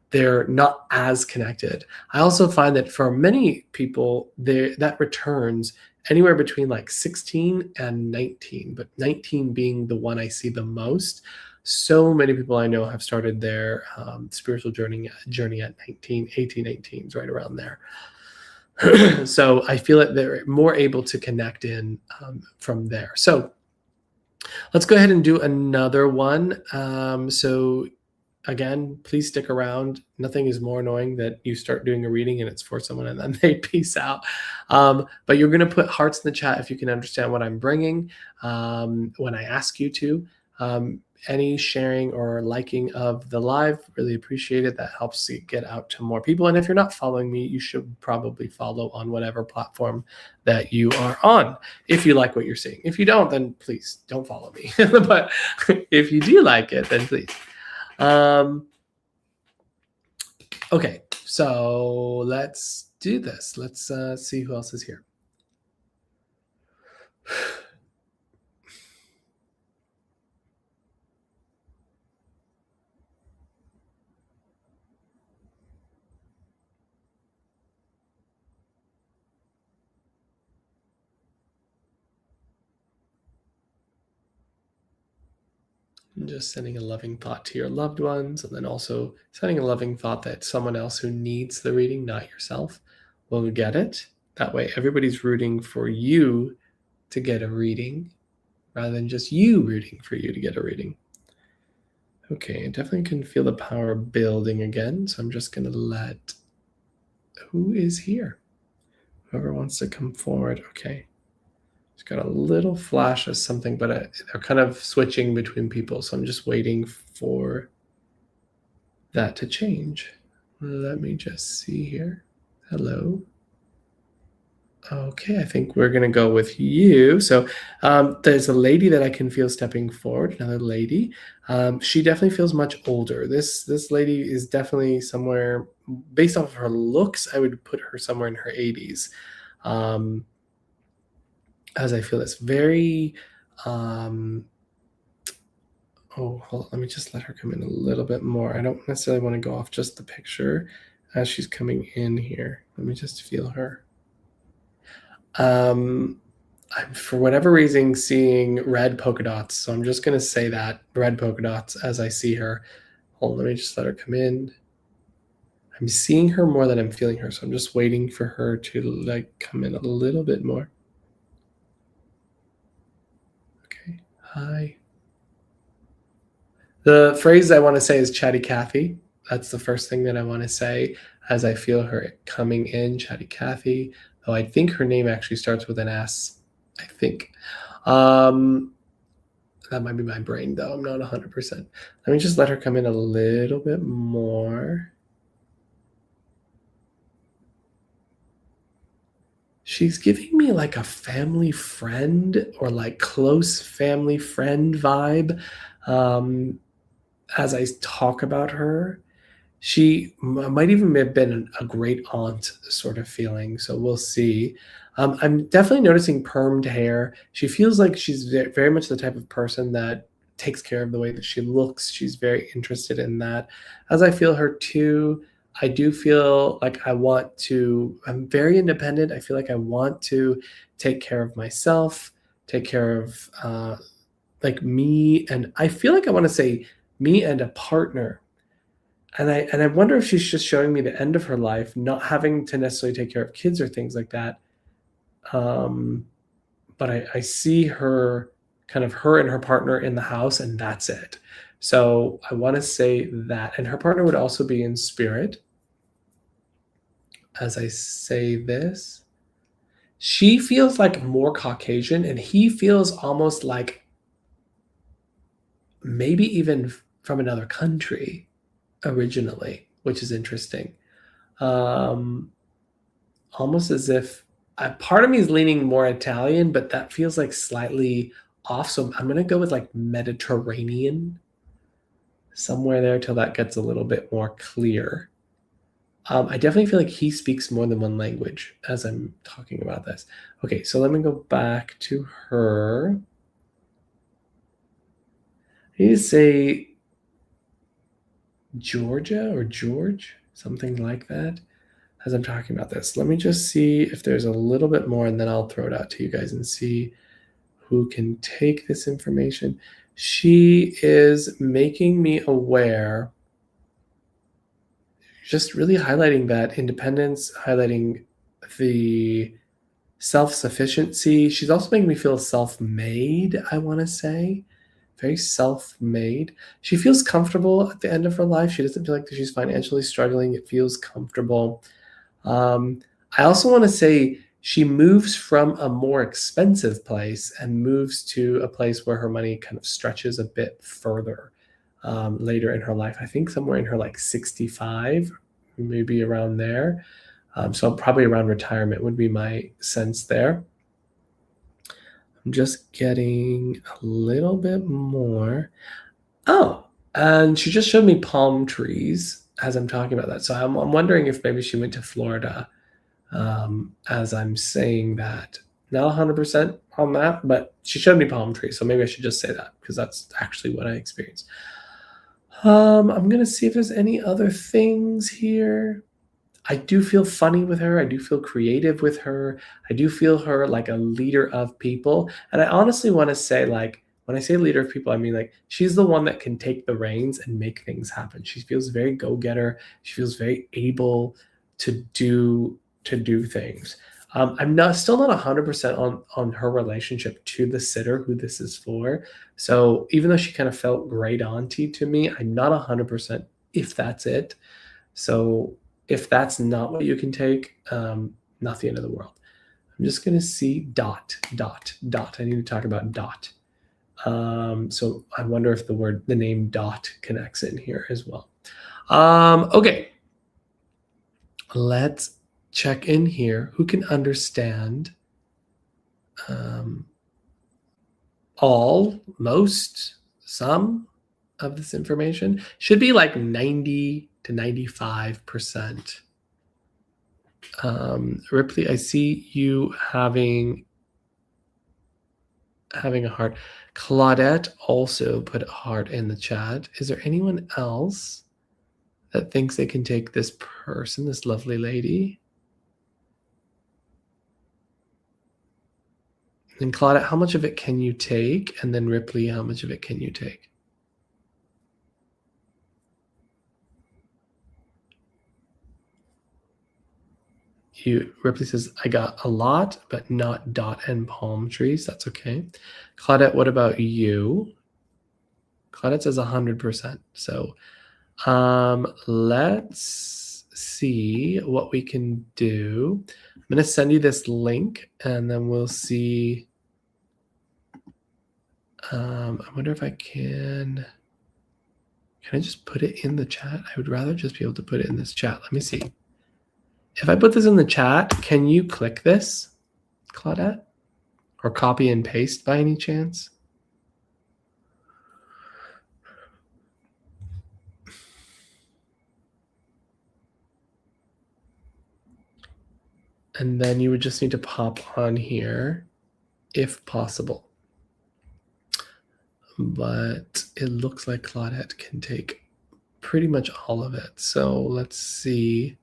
they're not as connected. I also find that for many people, that returns anywhere between like 16 and 19, but 19 being the one I see the most. So many people I know have started their spiritual journey at 19, 18, 19, right around there. So I feel that they're more able to connect in from there. So let's go ahead and do another one. So again, please stick around. Nothing is more annoying that you start doing a reading and it's for someone and then they peace out. But you're going to put hearts in the chat if you can understand what I'm bringing when I ask you to. Any sharing or liking of the live, really appreciate it. That helps it get out to more people. And if you're not following me, you should probably follow on whatever platform that you are on, if you like what you're seeing. If you don't, then please don't follow me. But if you do like it, then please. Okay, so let's do this. Let's see who else is here. And just sending a loving thought to your loved ones, and then also sending a loving thought that someone else who needs the reading, not yourself, will get it. That way everybody's rooting for you to get a reading rather than just you rooting for you to get a reading. Okay, I definitely can feel the power building again, so I'm just going to let... Who is here? Whoever wants to come forward. Okay. It's got a little flash of something, but they're kind of switching between people, so I'm just waiting for that to change. Let me just see here. Hello. Okay, I think we're going to go with you. So there's a lady that I can feel stepping forward, another lady. She definitely feels much older. This lady is definitely somewhere, based off of her looks, I would put her somewhere in her 80s. As I feel it's very, hold on, let me just let her come in a little bit more. I don't necessarily want to go off just the picture as she's coming in here. Let me just feel her. I'm, for whatever reason, seeing red polka dots, so I'm just going to say that, red polka dots, as I see her. Hold on, let me just let her come in. I'm seeing her more than I'm feeling her, so I'm just waiting for her to come in a little bit more. Okay, hi. The phrase I want to say is Chatty Cathy. That's the first thing that I want to say as I feel her coming in, Chatty Cathy. Oh, I think her name actually starts with an S, I think. That might be my brain, though. I'm not 100%. Let me just let her come in a little bit more. She's giving me like a family friend or like close family friend vibe. As I talk about her, she might even have been a great aunt sort of feeling. So we'll see. I'm definitely noticing permed hair. She feels like she's very much the type of person that takes care of the way that she looks. She's very interested in that. As I feel her too, I do feel like I'm very independent. I feel like I want to take care of myself, take care of like me. And I feel like I want to say me and a partner. And I wonder if she's just showing me the end of her life, not having to necessarily take care of kids or things like that. But I see her, kind of her and her partner in the house, and that's it. So I want to say that, and her partner would also be in spirit. As I say this, she feels like more Caucasian, and he feels almost like maybe even from another country originally, which is interesting. Almost as if part of me is leaning more Italian, but that feels like slightly off. So I'm going to go with like Mediterranean, somewhere there till that gets a little bit more clear. I definitely feel like he speaks more than one language as I'm talking about this. Okay, so let me go back to her. I need to say Georgia or George, something like that, as I'm talking about this. Let me just see if there's a little bit more, and then I'll throw it out to you guys and see who can take this information. She is making me aware, just really highlighting that independence, highlighting the self-sufficiency. She's also making me feel self-made, I want to say. Very self-made. She feels comfortable at the end of her life. She doesn't feel like she's financially struggling. It feels comfortable. I also want to say she moves from a more expensive place and moves to a place where her money kind of stretches a bit further later in her life. I think somewhere in her like 65, maybe around there. So probably around retirement would be my sense there. I'm just getting a little bit more. Oh, and she just showed me palm trees as I'm talking about that. So I'm wondering if maybe she went to Florida as I'm saying that. Not 100% on that, but she showed me palm trees. So maybe I should just say that because that's actually what I experienced. I'm going to see if there's any other things here. I do feel funny with her. I do feel creative with her. I do feel her like a leader of people. And I honestly want to say, like, when I say leader of people, I mean like she's the one that can take the reins and make things happen. She feels very go-getter. She feels very able to do things. I'm still not 100% on her relationship to the sitter who this is for. So even though she kind of felt great auntie to me, I'm not 100% if that's it. So if that's not what you can take, not the end of the world. I'm just going to see dot. I need to talk about dot. So I wonder if the name dot connects in here as well. Okay. Let's check in here. Who can understand all, most, some of this information? Should be like 90 to 95%. Ripley, I see you having a heart. Claudette also put a heart in the chat. Is there anyone else that thinks they can take this person, this lovely lady? And Claudette, how much of it can you take? And then Ripley, how much of it can you take? Ripley says, I got a lot, but not dot and palm trees. That's okay. Claudette, what about you? Claudette says 100%. So let's see what we can do. I'm going to send you this link and then we'll see. I wonder if I can I just put it in the chat? I would rather just be able to put it in this chat. Let me see. If I put this in the chat, can you click this, Claudette? Or copy and paste by any chance? And then you would just need to pop on here if possible. But it looks like Claudette can take pretty much all of it. So let's see.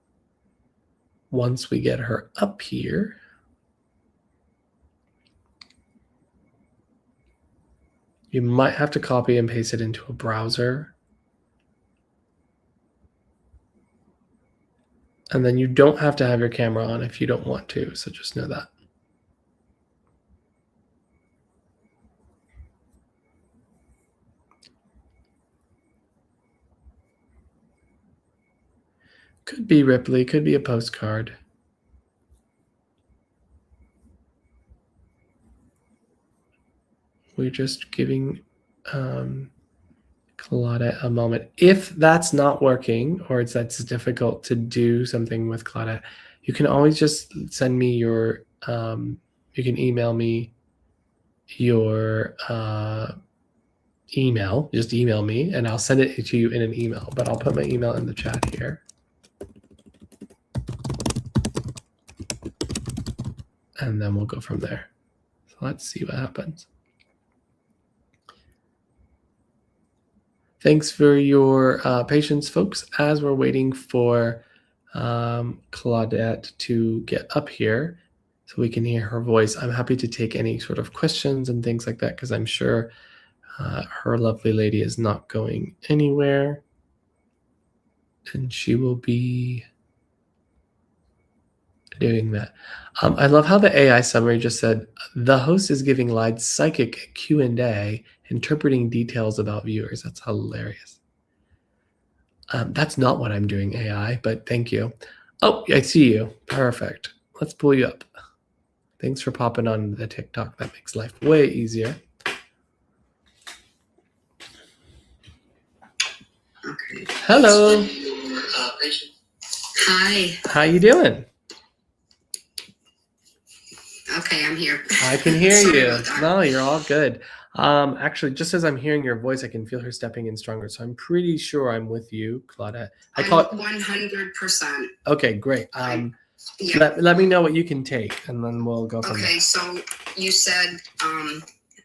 Once we get her up here, you might have to copy and paste it into a browser. And then you don't have to have your camera on if you don't want to. So just know that. Could be Ripley, could be a postcard. We're just giving Claudette a moment. If that's not working or that's difficult to do something with Claudette, you can always just send me your, you can email me your email. Just email me and I'll send it to you in an email, but I'll put my email in the chat here. And then we'll go from there. So let's see what happens. Thanks for your patience, folks, as we're waiting for Claudette to get up here so we can hear her voice. I'm happy to take any sort of questions and things like that because I'm sure her lovely lady is not going anywhere. And she will be doing that. I love how the AI summary just said, the host is giving live psychic Q&A, interpreting details about viewers. That's hilarious. That's not what I'm doing, AI, but thank you. Oh, I see you. Perfect. Let's pull you up. Thanks for popping on the TikTok. That makes life way easier. Okay. Hello. Hi. How you doing? Okay, I'm here. I can hear Sorry you. about that. No, you're all good. Actually, just as I'm hearing your voice, I can feel her stepping in stronger. So I'm pretty sure I'm with you, Claudette. I'm 100%. Okay, great. Yeah. Let me know what you can take, and then we'll go from there. Okay, so you said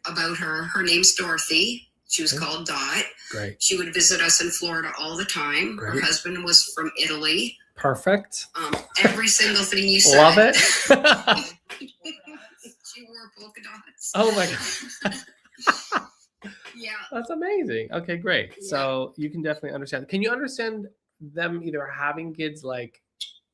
about her. Her name's Dorothy. She was called Dot. Great. She would visit us in Florida all the time. Great. Her husband was from Italy. Perfect. Every single thing you said. Love it. She wore polka dots. Oh my God. Yeah. That's amazing. Okay, great. Yeah. So you can definitely understand. Can you understand them either having kids like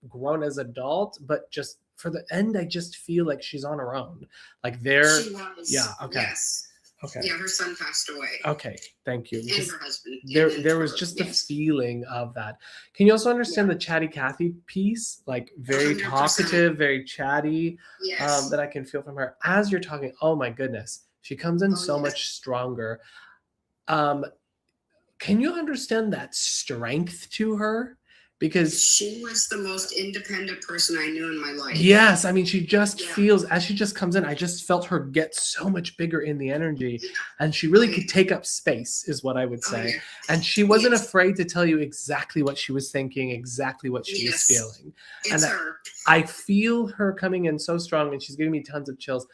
grown as adults, but just for the end, I just feel like she's on her own. Like they're, She was. yeah, okay. Yes. Okay. Yeah, her son passed away. Okay, thank you. And Because her husband. there was just the feeling of that. Can you also understand the chatty Cathy piece? Like very 100%. talkative, very chatty, Yes. that I can feel from her as you're talking. Oh my goodness. She comes in so yes. much stronger. Can you understand that strength to her? Because She was the most independent person I knew in my life. yes, I mean, she just Yeah. feels, as she just comes in, I just felt her get so much bigger in the energy, and she really could take up space is what I would Oh, say. yeah. And she wasn't Yes. afraid to tell you exactly what she was thinking, exactly what she was Yes. feeling. It's and her. I feel her coming in so strong, and she's giving me tons of chills.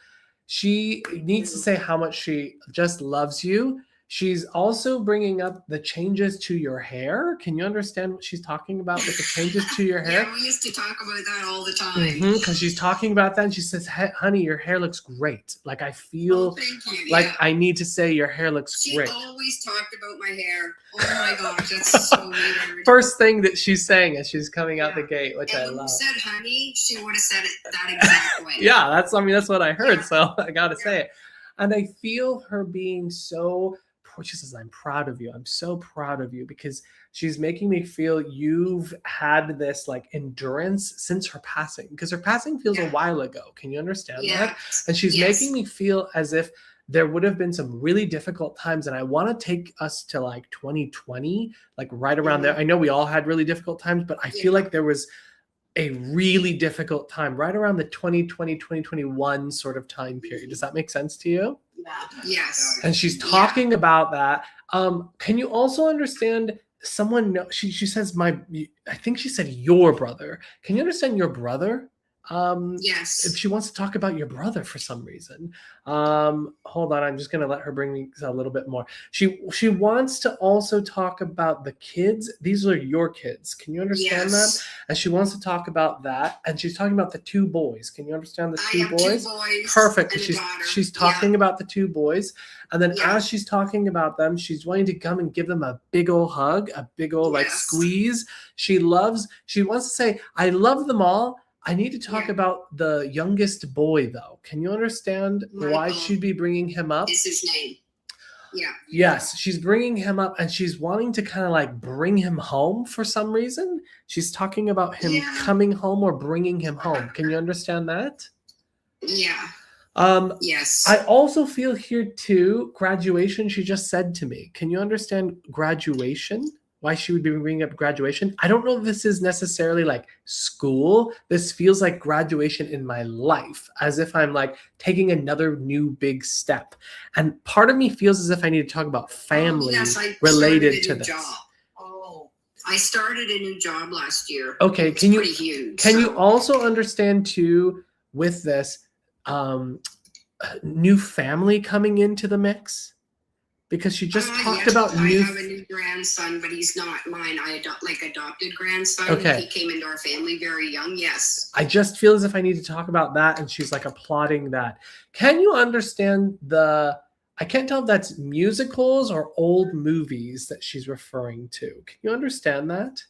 She needs to say how much she just loves you. She's also bringing up the changes to your hair. Can you understand what she's talking about with the changes to your hair? Yeah, we used to talk about that all the time. Because she's talking about that, and she says, hey, honey, your hair looks great. Like I feel Oh, thank you. like Yeah. I need to say your hair looks She great. always talked about my hair. Oh my gosh, that's so weird. First thing that she's saying as she's coming out the Yeah. gate, which I And when love. you said honey, she would have said it that exact way. Yeah, that's what I heard. Yeah. So I gotta Yeah. say it. And I feel her being so, she says, I'm proud of you. I'm so proud of you, because she's making me feel you've had this like endurance since her passing, because her passing feels a Yeah. while ago. Can you understand that? Yeah. And she's Yes. making me feel as if there would have been some really difficult times. And I want to take us to like 2020, like right around there. I know we all had really difficult times, but I feel Yeah. like there was a really difficult time right around the 2020, 2021 sort of time period. Does that make sense to you? Yes. And she's talking about that. Can you also understand someone? She says I think she said your brother. Can you understand your brother? Yes. if she wants to talk about your brother for some reason. Hold on, I'm just gonna let her bring me a little bit more. She wants to also talk about the kids. These are your kids. Can you understand that? Yes. And she wants to talk about that. And she's talking about the 2 boys. Can you understand the I 2 have boys? 2 boys. Perfect. And a daughter. She's talking about the 2 boys. And then Yeah. as she's talking about them, she's wanting to come and give them a big old hug, a big old like Yes. squeeze. She wants to say, I love them all. I need to talk Yeah. about the youngest boy, though. Can you understand why Michael she'd be bringing him up? is his name. Yeah. Yes, she's bringing him up and she's wanting to kind of like bring him home for some reason. She's talking about him Yeah. coming home or bringing him home. Can you understand that? Yeah. Yes. I also feel here too, graduation, she just said to me. Can you understand graduation? Why she would be bringing up graduation? I don't know if this is necessarily like school. This feels like graduation in my life, as if I'm like taking another new big step. And part of me feels as if I need to talk about family Yes, I related started a to new this. job. I started a new job last year. Okay, It's pretty huge. can you so- also understand too with this new family coming into the mix? Because she just talked yes, about I new. have a new grandson, but he's not mine. I adopted grandson. Okay. He came into our family very young. Yes. I just feel as if I need to talk about that, and she's like applauding that. Can you understand I can't tell if that's musicals or old movies that she's referring to. Can you understand that?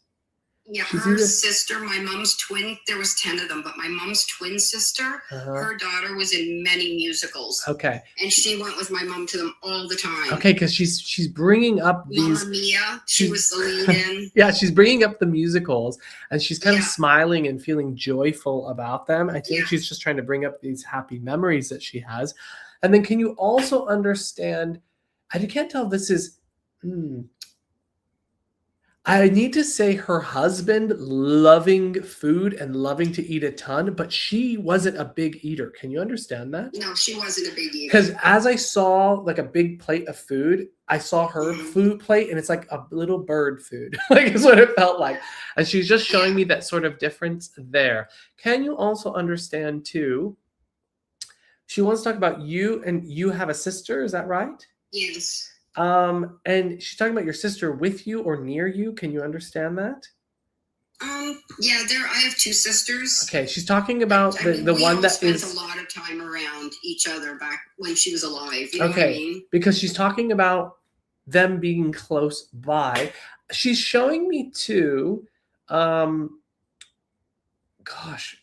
Yeah, She's her either- sister, my mom's twin, there was 10 of them, but my mom's twin sister, Uh-huh. her daughter was in many musicals. Okay. And she went with my mom to them all the time. Okay, because she's bringing up these. Mamma Mia, she she's- was the lead in. Yeah, she's bringing up the musicals, and she's kind of Yeah. smiling and feeling joyful about them. I think Yeah. she's just trying to bring up these happy memories that she has. And then can you also understand, I can't tell if this is, I need to say her husband loving food and loving to eat a ton, but she wasn't a big eater. Can you understand that? No, she wasn't a big eater. Because as I saw like a big plate of food, I saw her food plate and it's like a little bird food. Like is what it felt like. And she's just showing me that sort of difference there. Can you also understand too? She wants to talk about you, and you have a sister, is that right? Yes. And she's talking about your sister with you or near you. Can you understand that? Yeah, I have 2 sisters. Okay, she's talking about the we one all that spent is a lot of time around each other back when she was alive. You know what I okay, mean? because she's talking about them being close by. She's showing me too. Gosh.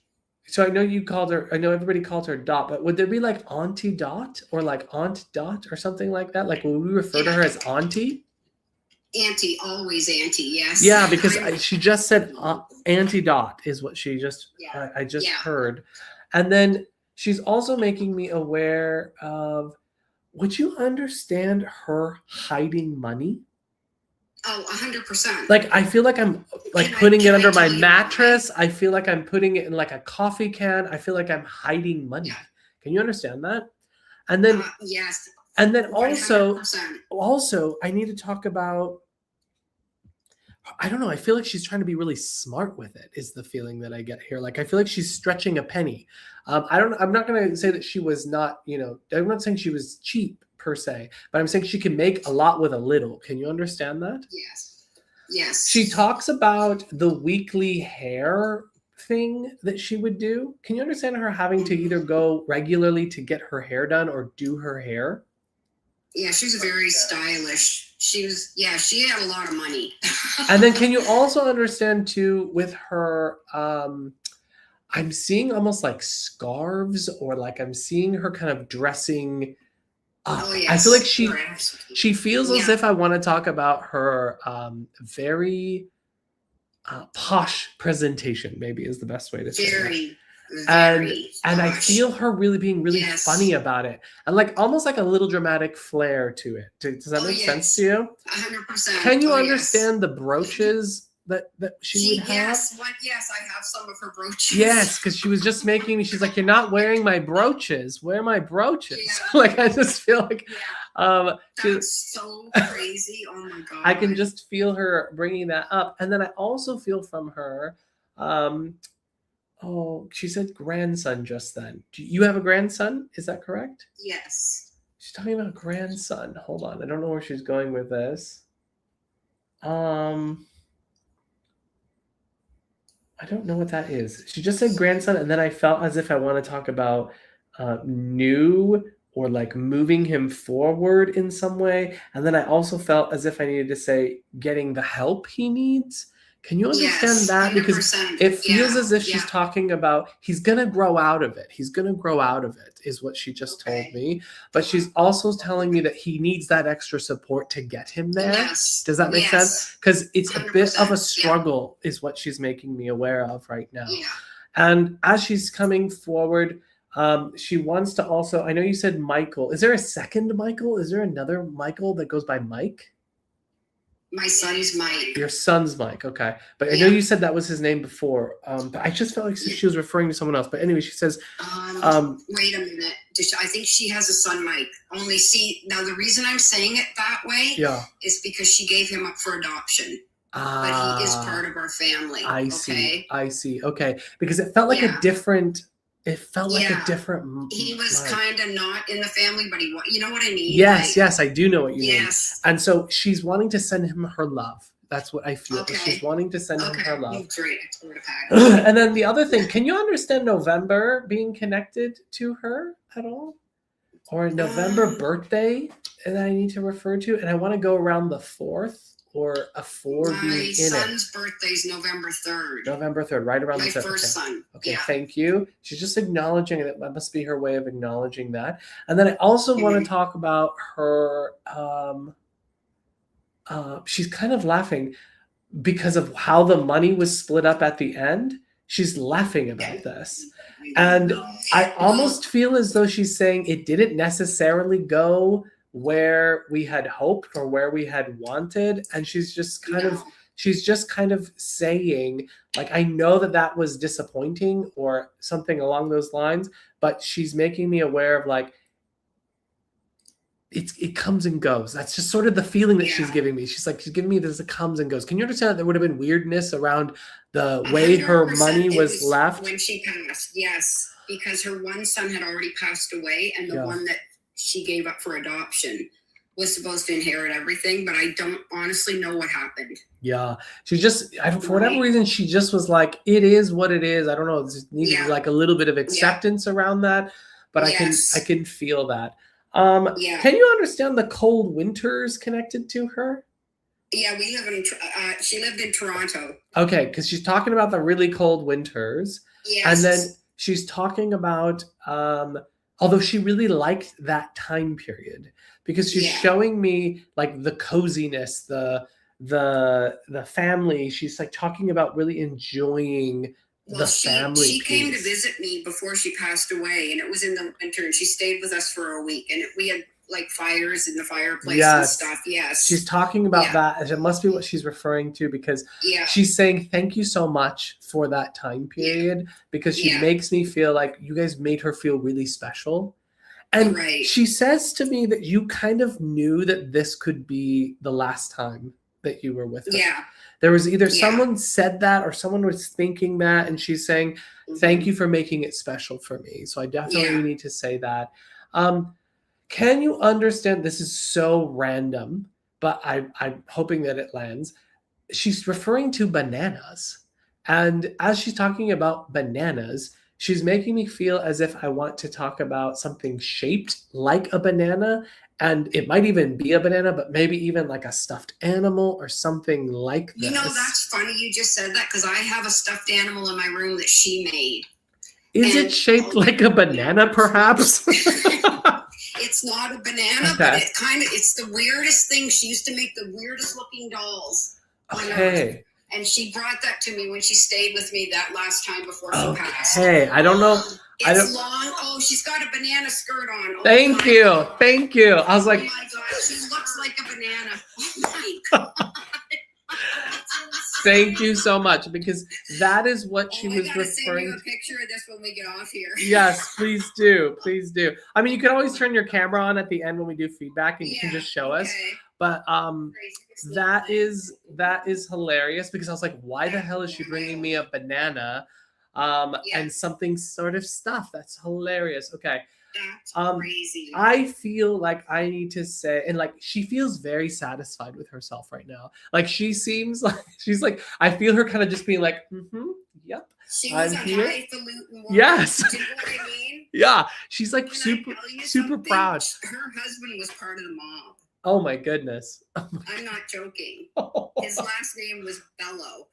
So I know you called her, I know everybody called her Dot, but would there be like Auntie Dot or like Aunt Dot or something like that? Like, will we refer to her as Auntie? Auntie, always Auntie, yes. Yeah, because she just said Auntie Dot is what she just, Yeah. I just Yeah. heard. And then she's also making me aware of, would you understand her hiding money? Oh, 100%. Like, I feel like I'm like Can I- putting it can I under my tell you mattress. I feel like I'm putting it in like a coffee can. I feel like I'm hiding money. Yeah. Can you understand that? And then, Yes. and then also, 100%. I need to talk about, I don't know. I feel like she's trying to be really smart with it is the feeling that I get here. Like, I feel like she's stretching a penny. I'm not going to say that she was not, I'm not saying she was cheap per se, but I'm saying she can make a lot with a little. Can you understand that? Yes. Yes. She talks about the weekly hair thing that she would do. Can you understand her having to either go regularly to get her hair done or do her hair? Yeah, she's very stylish. She had a lot of money. And then can you also understand too with her, I'm seeing almost like scarves or like I'm seeing her kind of dressing up. Oh, yes. I feel like she feels as Yeah. if I want to talk about her very posh presentation, maybe is the best way to say it. Very And I posh. feel her being really Yes. funny about it, and like almost like a little dramatic flair to it. Does that Oh, make yes. sense to you? 100%. Can you Oh, yes. understand the brooches that she would have? Yes, I have some of her brooches. Yes, because she was just making me. She's like, "You're not wearing my brooches. Where are my brooches?" Yeah. Like I just feel like, Yeah, she- that's so crazy. Oh my god. I can just feel her bringing that up, and then I also feel from her. Oh, she said grandson just then. Do you have a grandson? Is that correct? Yes. She's talking about grandson. Hold on. I don't know where she's going with this. I don't know what that is. She just said grandson, and then I felt as if I want to talk about new or like moving him forward in some way. And then I also felt as if I needed to say getting the help he needs. Can you understand Yes, that? Because 100%. it feels Yeah, as if she's yeah. talking about he's going to grow out of it. He's going to grow out of it, is what she just told Okay. me. But she's also telling me that he needs that extra support to get him there. Yes. Does that make Yes. sense? Because it's a bit of a 100%, yeah. struggle, is what she's making me aware of right now. Yeah. And as she's coming forward, she wants to also, I know you said Michael. Is there a second Michael? Is there another Michael that goes by Mike? My son's Mike. Your son's Mike, okay. But I know Yeah. you said that was his name before. But I just felt like she was referring to someone else. But anyway, she says, Wait a minute. I think she has a son, Mike. Only see, now the reason I'm saying it that way yeah. is because she gave him up for adoption. But he is part of our family. I see. I see. Okay. Because it felt like a different, it felt like a different. He was kind of not in the family, but he, you know what I mean? Yes, yes, I do know what you mean. Yes. And so she's wanting to send him her love. That's what I feel. Okay. She's wanting to send him her love. Great. I told her to pack. And then the other thing, can you understand November being connected to her at all? Or a November birthday that I need to refer to? And I want to go around the 4th or a 4 being in it. My son's birthday is November 3rd. November 3rd, right around the 5th. My first son. Okay, Yeah. thank you. She's just acknowledging it. That must be her way of acknowledging that. And then I also want to talk about her. She's kind of laughing because of how the money was split up at the end. She's laughing about this. And I almost feel as though she's saying it didn't necessarily go where we had hoped or where we had wanted. And she's just kind of saying, like, I know that was disappointing or something along those lines, but she's making me aware of, like, it comes and goes. That's just sort of the feeling that she's giving me. She's giving me this, it comes and goes. Can you understand that there would have been weirdness around the way her money was left? When she passed, yes, because her one son had already passed away, and the one that she gave up for adoption was supposed to inherit everything, but I don't honestly know what happened. Yeah. She just, for whatever reason, she just was like, it is what it is. I don't know. It just needed like a little bit of acceptance around that, but I can feel that. Can you understand the cold winters connected to her? Yeah, we live in, she lived in Toronto. Okay, because she's talking about the really cold winters. Yes. And then she's talking about, although she really liked that time period, because she's showing me like the coziness, the family. She's like talking about really enjoying the family. She came to visit me before she passed away, and it was in the winter, and she stayed with us for a week, and we had like fires in the fireplace and stuff. Yes. She's talking about that, and it must be what she's referring to, because she's saying thank you so much for that time period, because she makes me feel like you guys made her feel really special. And she says to me that you kind of knew that this could be the last time that you were with her. Yeah. There was either someone said that or someone was thinking that, and she's saying, thank you for making it special for me. So I definitely need to say that. Can you understand? This is so random, but I'm hoping that it lands. She's referring to bananas. And as she's talking about bananas, she's making me feel as if I want to talk about something shaped like a banana. And it might even be a banana, but maybe even like a stuffed animal or something like this. You know, that's funny you just said that, because I have a stuffed animal in my room that she made. Is it shaped like a banana, perhaps? It's not a banana, but it's the weirdest thing. She used to make the weirdest looking dolls. Okay. And she brought that to me when she stayed with me that last time before she passed. Hey, I don't know. It's long. Oh, she's got a banana skirt on. Oh, Thank you. Thank you. I was like, oh my God, she looks like a banana. Oh my God. Thank you so much, because that is what she was referring send you a picture of this when we get off here. Yes, please do. Please do. I mean, you can always turn your camera on at the end when we do feedback, and you can just show us. But that is hilarious, because I was like, why the hell is she bringing me a banana? and something sort of stuff. That's hilarious. Okay. That's crazy. I feel like I need to say, and like she feels very satisfied with herself right now. Like she seems like she's like, I feel her kind of just being like, yep. She was I'm a here. highfalutin woman. Yes. Do you know what I mean? Yeah. She's like When I super tell you super something, proud. Her husband was part of the mob. Oh my goodness. I'm not joking. His last name was Bello.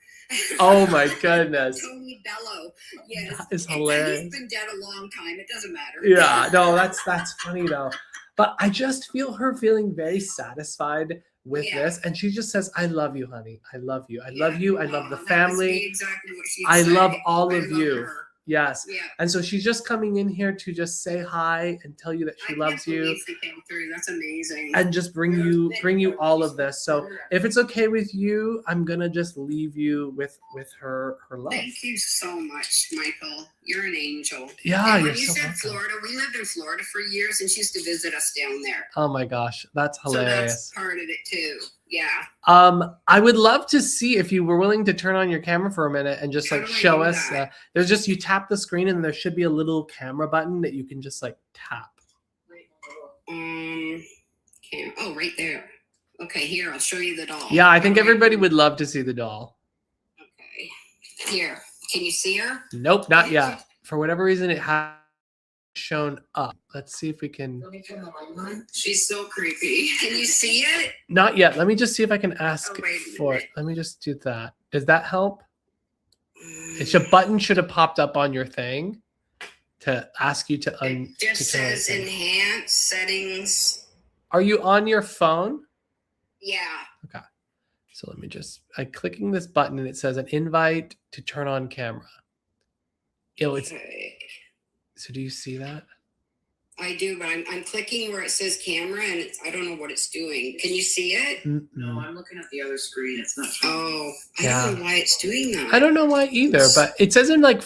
Oh my goodness. Tony Bello. Yes. That is hilarious. He's been dead a long time. It doesn't matter. Yeah, no, that's funny though. But I just feel her feeling very satisfied with this, and she just says, "I love you, honey. I love you. I love you. I love the family. Exactly what she I said. love all I of love you." her. Yes. Yeah. And so she's just coming in here to just say hi and tell you that she loves you, They came through. That's amazing. and just bring you all of this. So if it's okay with you, I'm gonna just leave you with her love. Thank you so much, Michael. You're an angel. Yeah, and you're when you so said welcome. Florida, we lived in Florida for years, and she used to visit us down there. Oh my gosh, that's So hilarious. that's part of it too. Yeah. I would love to see if you were willing to turn on your camera for a minute and just How like do I show do us. that? There's just, you tap the screen and there should be a little camera button that you can just like tap. Oh, right there. Okay, here, I'll show you the doll. Yeah, I How think do everybody would love to see the doll. Okay. Here, can you see her? Nope, not yet. For whatever reason, it has shown up. Let's see if we can. Let me turn the light on. She's so creepy. Can you see it? Not yet. Let me just see if I can ask Oh, wait a for it. minute. Let me just do that. Does that help? It's a button should have popped up on your thing to ask you to It just to turn says it on. enhance settings. Are you on your phone? Yeah. Okay. So let me just, I'm clicking this button and it says an invite to turn on camera. It's, Okay. so do you see that? I do, but I'm clicking where it says camera, and I don't know what it's doing. Can you see it? No, I'm looking at the other screen. It's not. Oh, I Yeah. don't know why it's doing that. I don't know why either, but it says in like,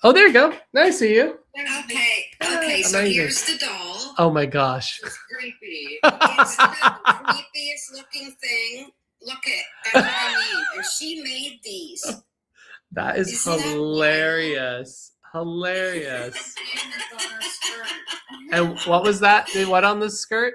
oh, there you go. I see you. Okay. Okay. So Amazing. here's the doll. Oh my gosh. It's creepy. It's the creepiest looking thing. Look at. That's what I mean. And she made these. That is Isn't that hilarious. Hilarious. And And what was that? What on the skirt?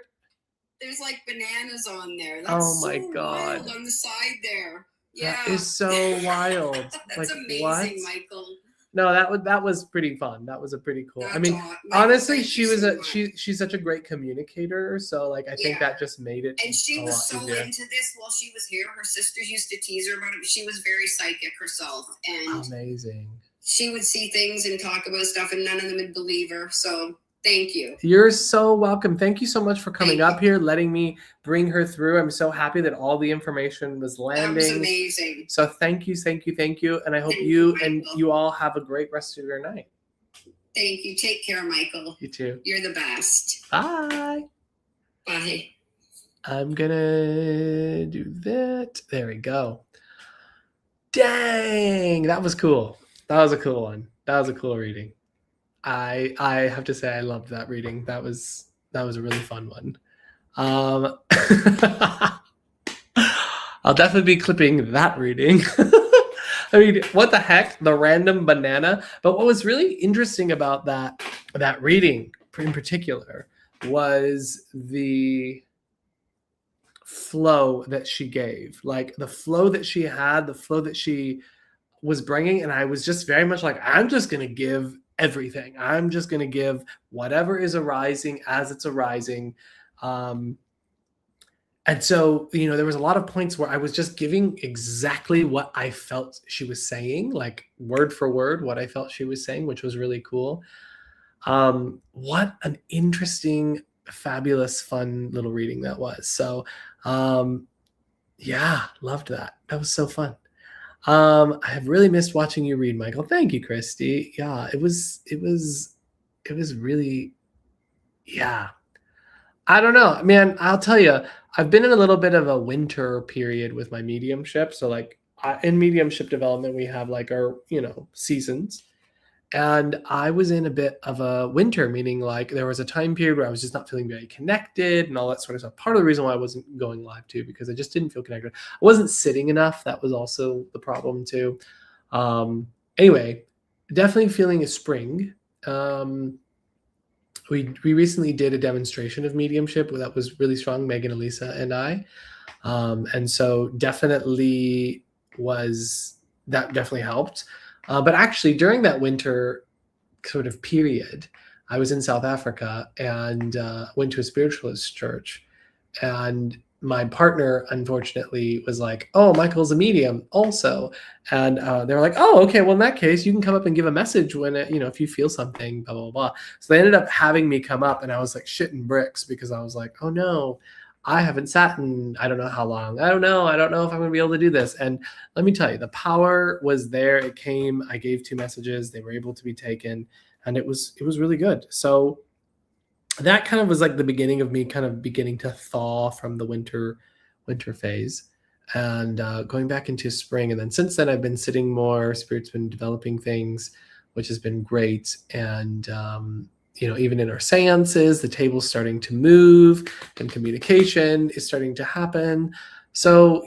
there's like bananas on there. That's Oh my so God. wild on the side there. Yeah. That is so wild. That's Like amazing, what? Michael. No, that was pretty fun. That was a pretty cool. I That's mean, Michael, honestly, thank she you was so much. she's such a great communicator. So like I think Yeah. that just made it And she a was lot so easier. into this while she was here. Her sisters used to tease her about it. She was very psychic herself, and Amazing. she would see things and talk about stuff, and none of them would believe her. So thank you. You're so welcome. Thank you so much for coming Thank up here, letting me bring her through. I'm so happy that all the information was That was landing. amazing. So thank you. And I hope Thank you you, and Michael. you all have a great rest of your night. Thank you. Take care, Michael. You too. You're the best. Bye. Bye. I'm gonna do that. There we go. Dang, that was cool. That was a cool one. That was a cool reading. I have to say I loved that reading. That was a really fun one. I'll definitely be clipping that reading. I mean, what the heck? The random banana. But what was really interesting about that reading in particular was the flow that she gave. Like the flow that she had, the flow that she was bringing. And I was just very much like, I'm just going to give everything. I'm just going to give whatever is arising as it's arising. And so, there was a lot of points where I was just giving exactly what I felt she was saying, like word for word, what I felt she was saying, which was really cool. What an interesting, fabulous, fun little reading that was. So, yeah, loved that. That was so fun. I have really missed watching you read, Michael. Thank you, Christy. Yeah, it was really, yeah. I don't know, man. I'll tell you, I've been in a little bit of a winter period with my mediumship. So like in mediumship development, we have like our, seasons. And I was in a bit of a winter, meaning like there was a time period where I was just not feeling very connected and all that sort of stuff. Part of the reason why I wasn't going live too, because I just didn't feel connected. I wasn't sitting enough. That was also the problem too. Anyway, definitely feeling a spring. We recently did a demonstration of mediumship that was really strong, Megan, Elisa, and I. And so definitely definitely helped. But actually during that winter sort of period, I was in South Africa and went to a spiritualist church. And my partner, unfortunately, was like, "Oh, Michael's a medium also." And they were like, "Oh, okay. Well, in that case, you can come up and give a message when if you feel something, blah, blah, blah." So they ended up having me come up, and I was like shitting bricks because I was like, "Oh no, I haven't sat in I don't know how long. I don't know if I'm going to be able to do this." And let me tell you, the power was there. It came. I gave 2 messages. They were able to be taken, and it was really good. So that kind of was like the beginning of me kind of beginning to thaw from the winter phase and going back into spring. And then since then, I've been sitting more. Spirit's been developing things, which has been great. And even in our seances, the table's starting to move and communication is starting to happen. So,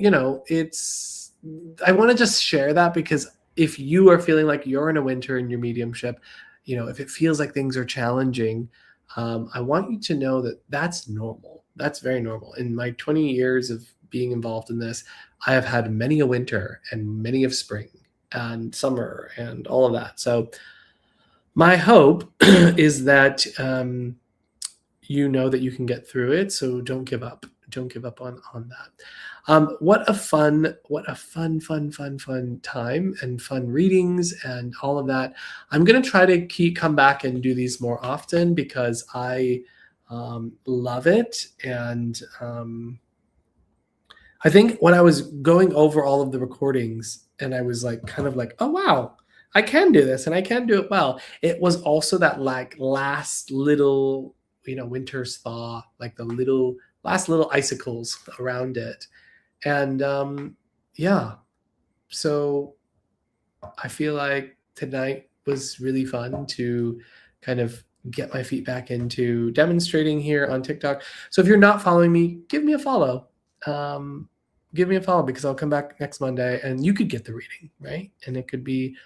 I want to just share that because if you are feeling like you're in a winter in your mediumship, if it feels like things are challenging, I want you to know that that's normal. That's very normal. In my 20 years of being involved in this, I have had many a winter and many of spring and summer and all of that. So my hope is that you know that you can get through it. So don't give up. Don't give up on that. What a fun time and fun readings and all of that. I'm going to try to come back and do these more often because I love it. And I think when I was going over all of the recordings and I was like, kind of like, oh, wow, I can do this and I can do it well. It was also that like last little, winter's thaw, like the last little icicles around it. And so I feel like tonight was really fun to kind of get my feet back into demonstrating here on TikTok. So if you're not following me, give me a follow. Give me a follow because I'll come back next Monday and you could get the reading, right? And it could be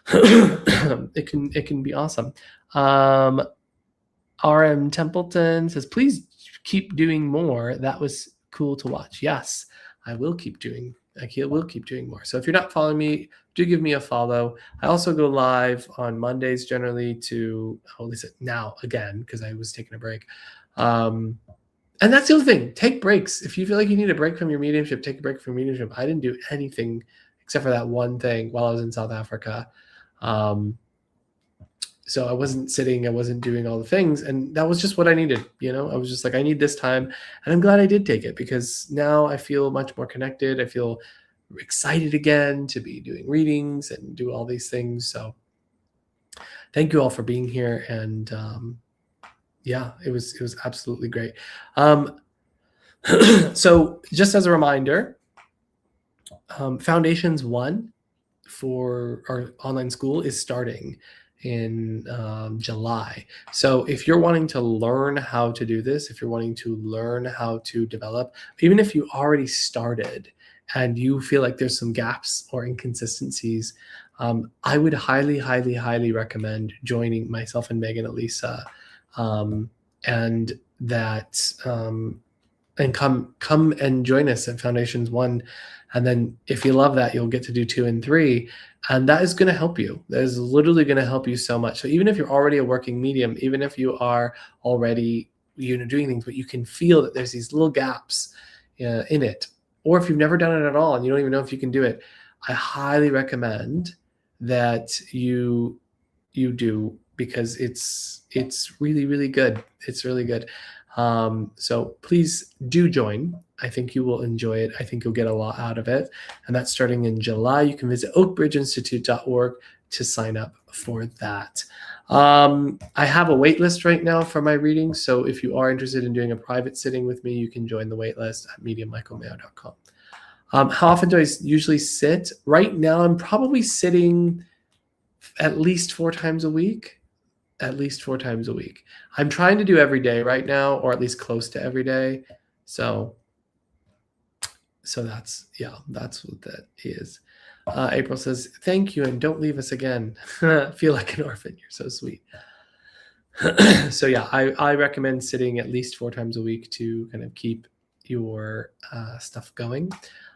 it can be awesome. RM Templeton says, please keep doing more. That was cool to watch. Yes, I will keep doing more. So if you're not following me, do give me a follow. I also go live on Mondays generally to, at least now again, because I was taking a break. And that's the other thing. Take breaks. If you feel like you need a break from your mediumship, take a break from mediumship. I didn't do anything except for that one thing while I was in South Africa. So I wasn't sitting, I wasn't doing all the things. And that was just what I needed. I was just like, I need this time. And I'm glad I did take it because now I feel much more connected. I feel excited again to be doing readings and do all these things. So thank you all for being here. And it was absolutely great. So just as a reminder, Foundations 1 for our online school is starting in July. So if you're wanting to learn how to do this, if you're wanting to learn how to develop, even if you already started and you feel like there's some gaps or inconsistencies, I would highly, highly, highly recommend joining myself and Megan, Elisa, and come and join us at Foundations 1. And then if you love that, you'll get to do 2 and 3. And that is going to help you. That is literally going to help you so much. So even if you're already a working medium, even if you are already, doing things, but you can feel that there's these little gaps in it, or if you've never done it at all and you don't even know if you can do it, I highly recommend that you do because it's really, really good. It's really good. So please do join. I think you will enjoy it. I think you'll get a lot out of it. And that's starting in July. You can visit oakbridgeinstitute.org to sign up for that. I have a wait list right now for my readings. So if you are interested in doing a private sitting with me, you can join the wait list at mediummichaelmayo.com. How often do I usually sit? Right now, I'm probably sitting at least 4 times a week. At least 4 times a week. I'm trying to do every day right now, or at least close to every day. So that's what that is. April says, thank you and don't leave us again. Feel like an orphan. You're so sweet. So yeah, I recommend sitting at least 4 times a week to kind of keep your stuff going.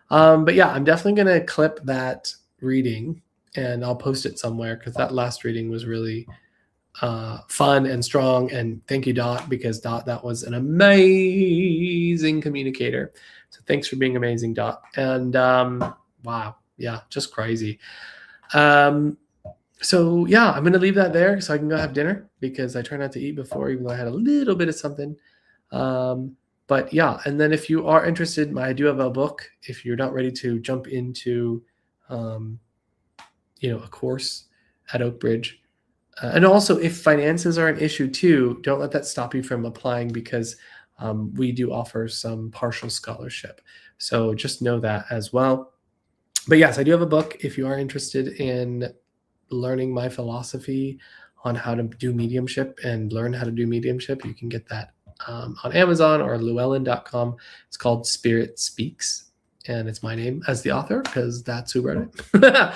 But yeah, I'm definitely going to clip that reading and I'll post it somewhere because that last reading was really fun and strong. And thank you, Dot, because Dot, that was an amazing communicator. So thanks for being amazing, Dot. And wow, yeah, just crazy. So yeah, I'm gonna leave that there so I can go have dinner because I try not to eat before, even though I had a little bit of something. But yeah, and then if you are interested, I do have a book. If you're not ready to jump into, a course at Oak Ridge, and also if finances are an issue too, don't let that stop you from applying because we do offer some partial scholarship. So just know that as well. But yes, I do have a book. If you are interested in learning my philosophy on how to do mediumship and learn how to do mediumship, you can get that on Amazon or llewellyn.com. It's called Spirit Speaks, and it's my name as the author because that's who wrote it.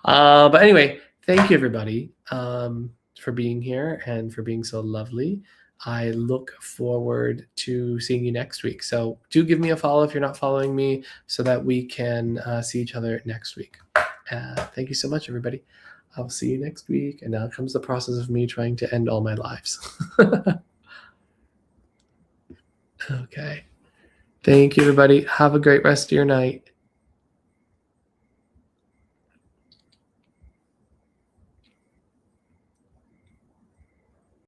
But anyway, thank you everybody for being here and for being so lovely. I look forward to seeing you next week. So do give me a follow if you're not following me so that we can see each other next week. Thank you so much, everybody. I'll see you next week. And now comes the process of me trying to end all my lives. Okay. Thank you, everybody. Have a great rest of your night.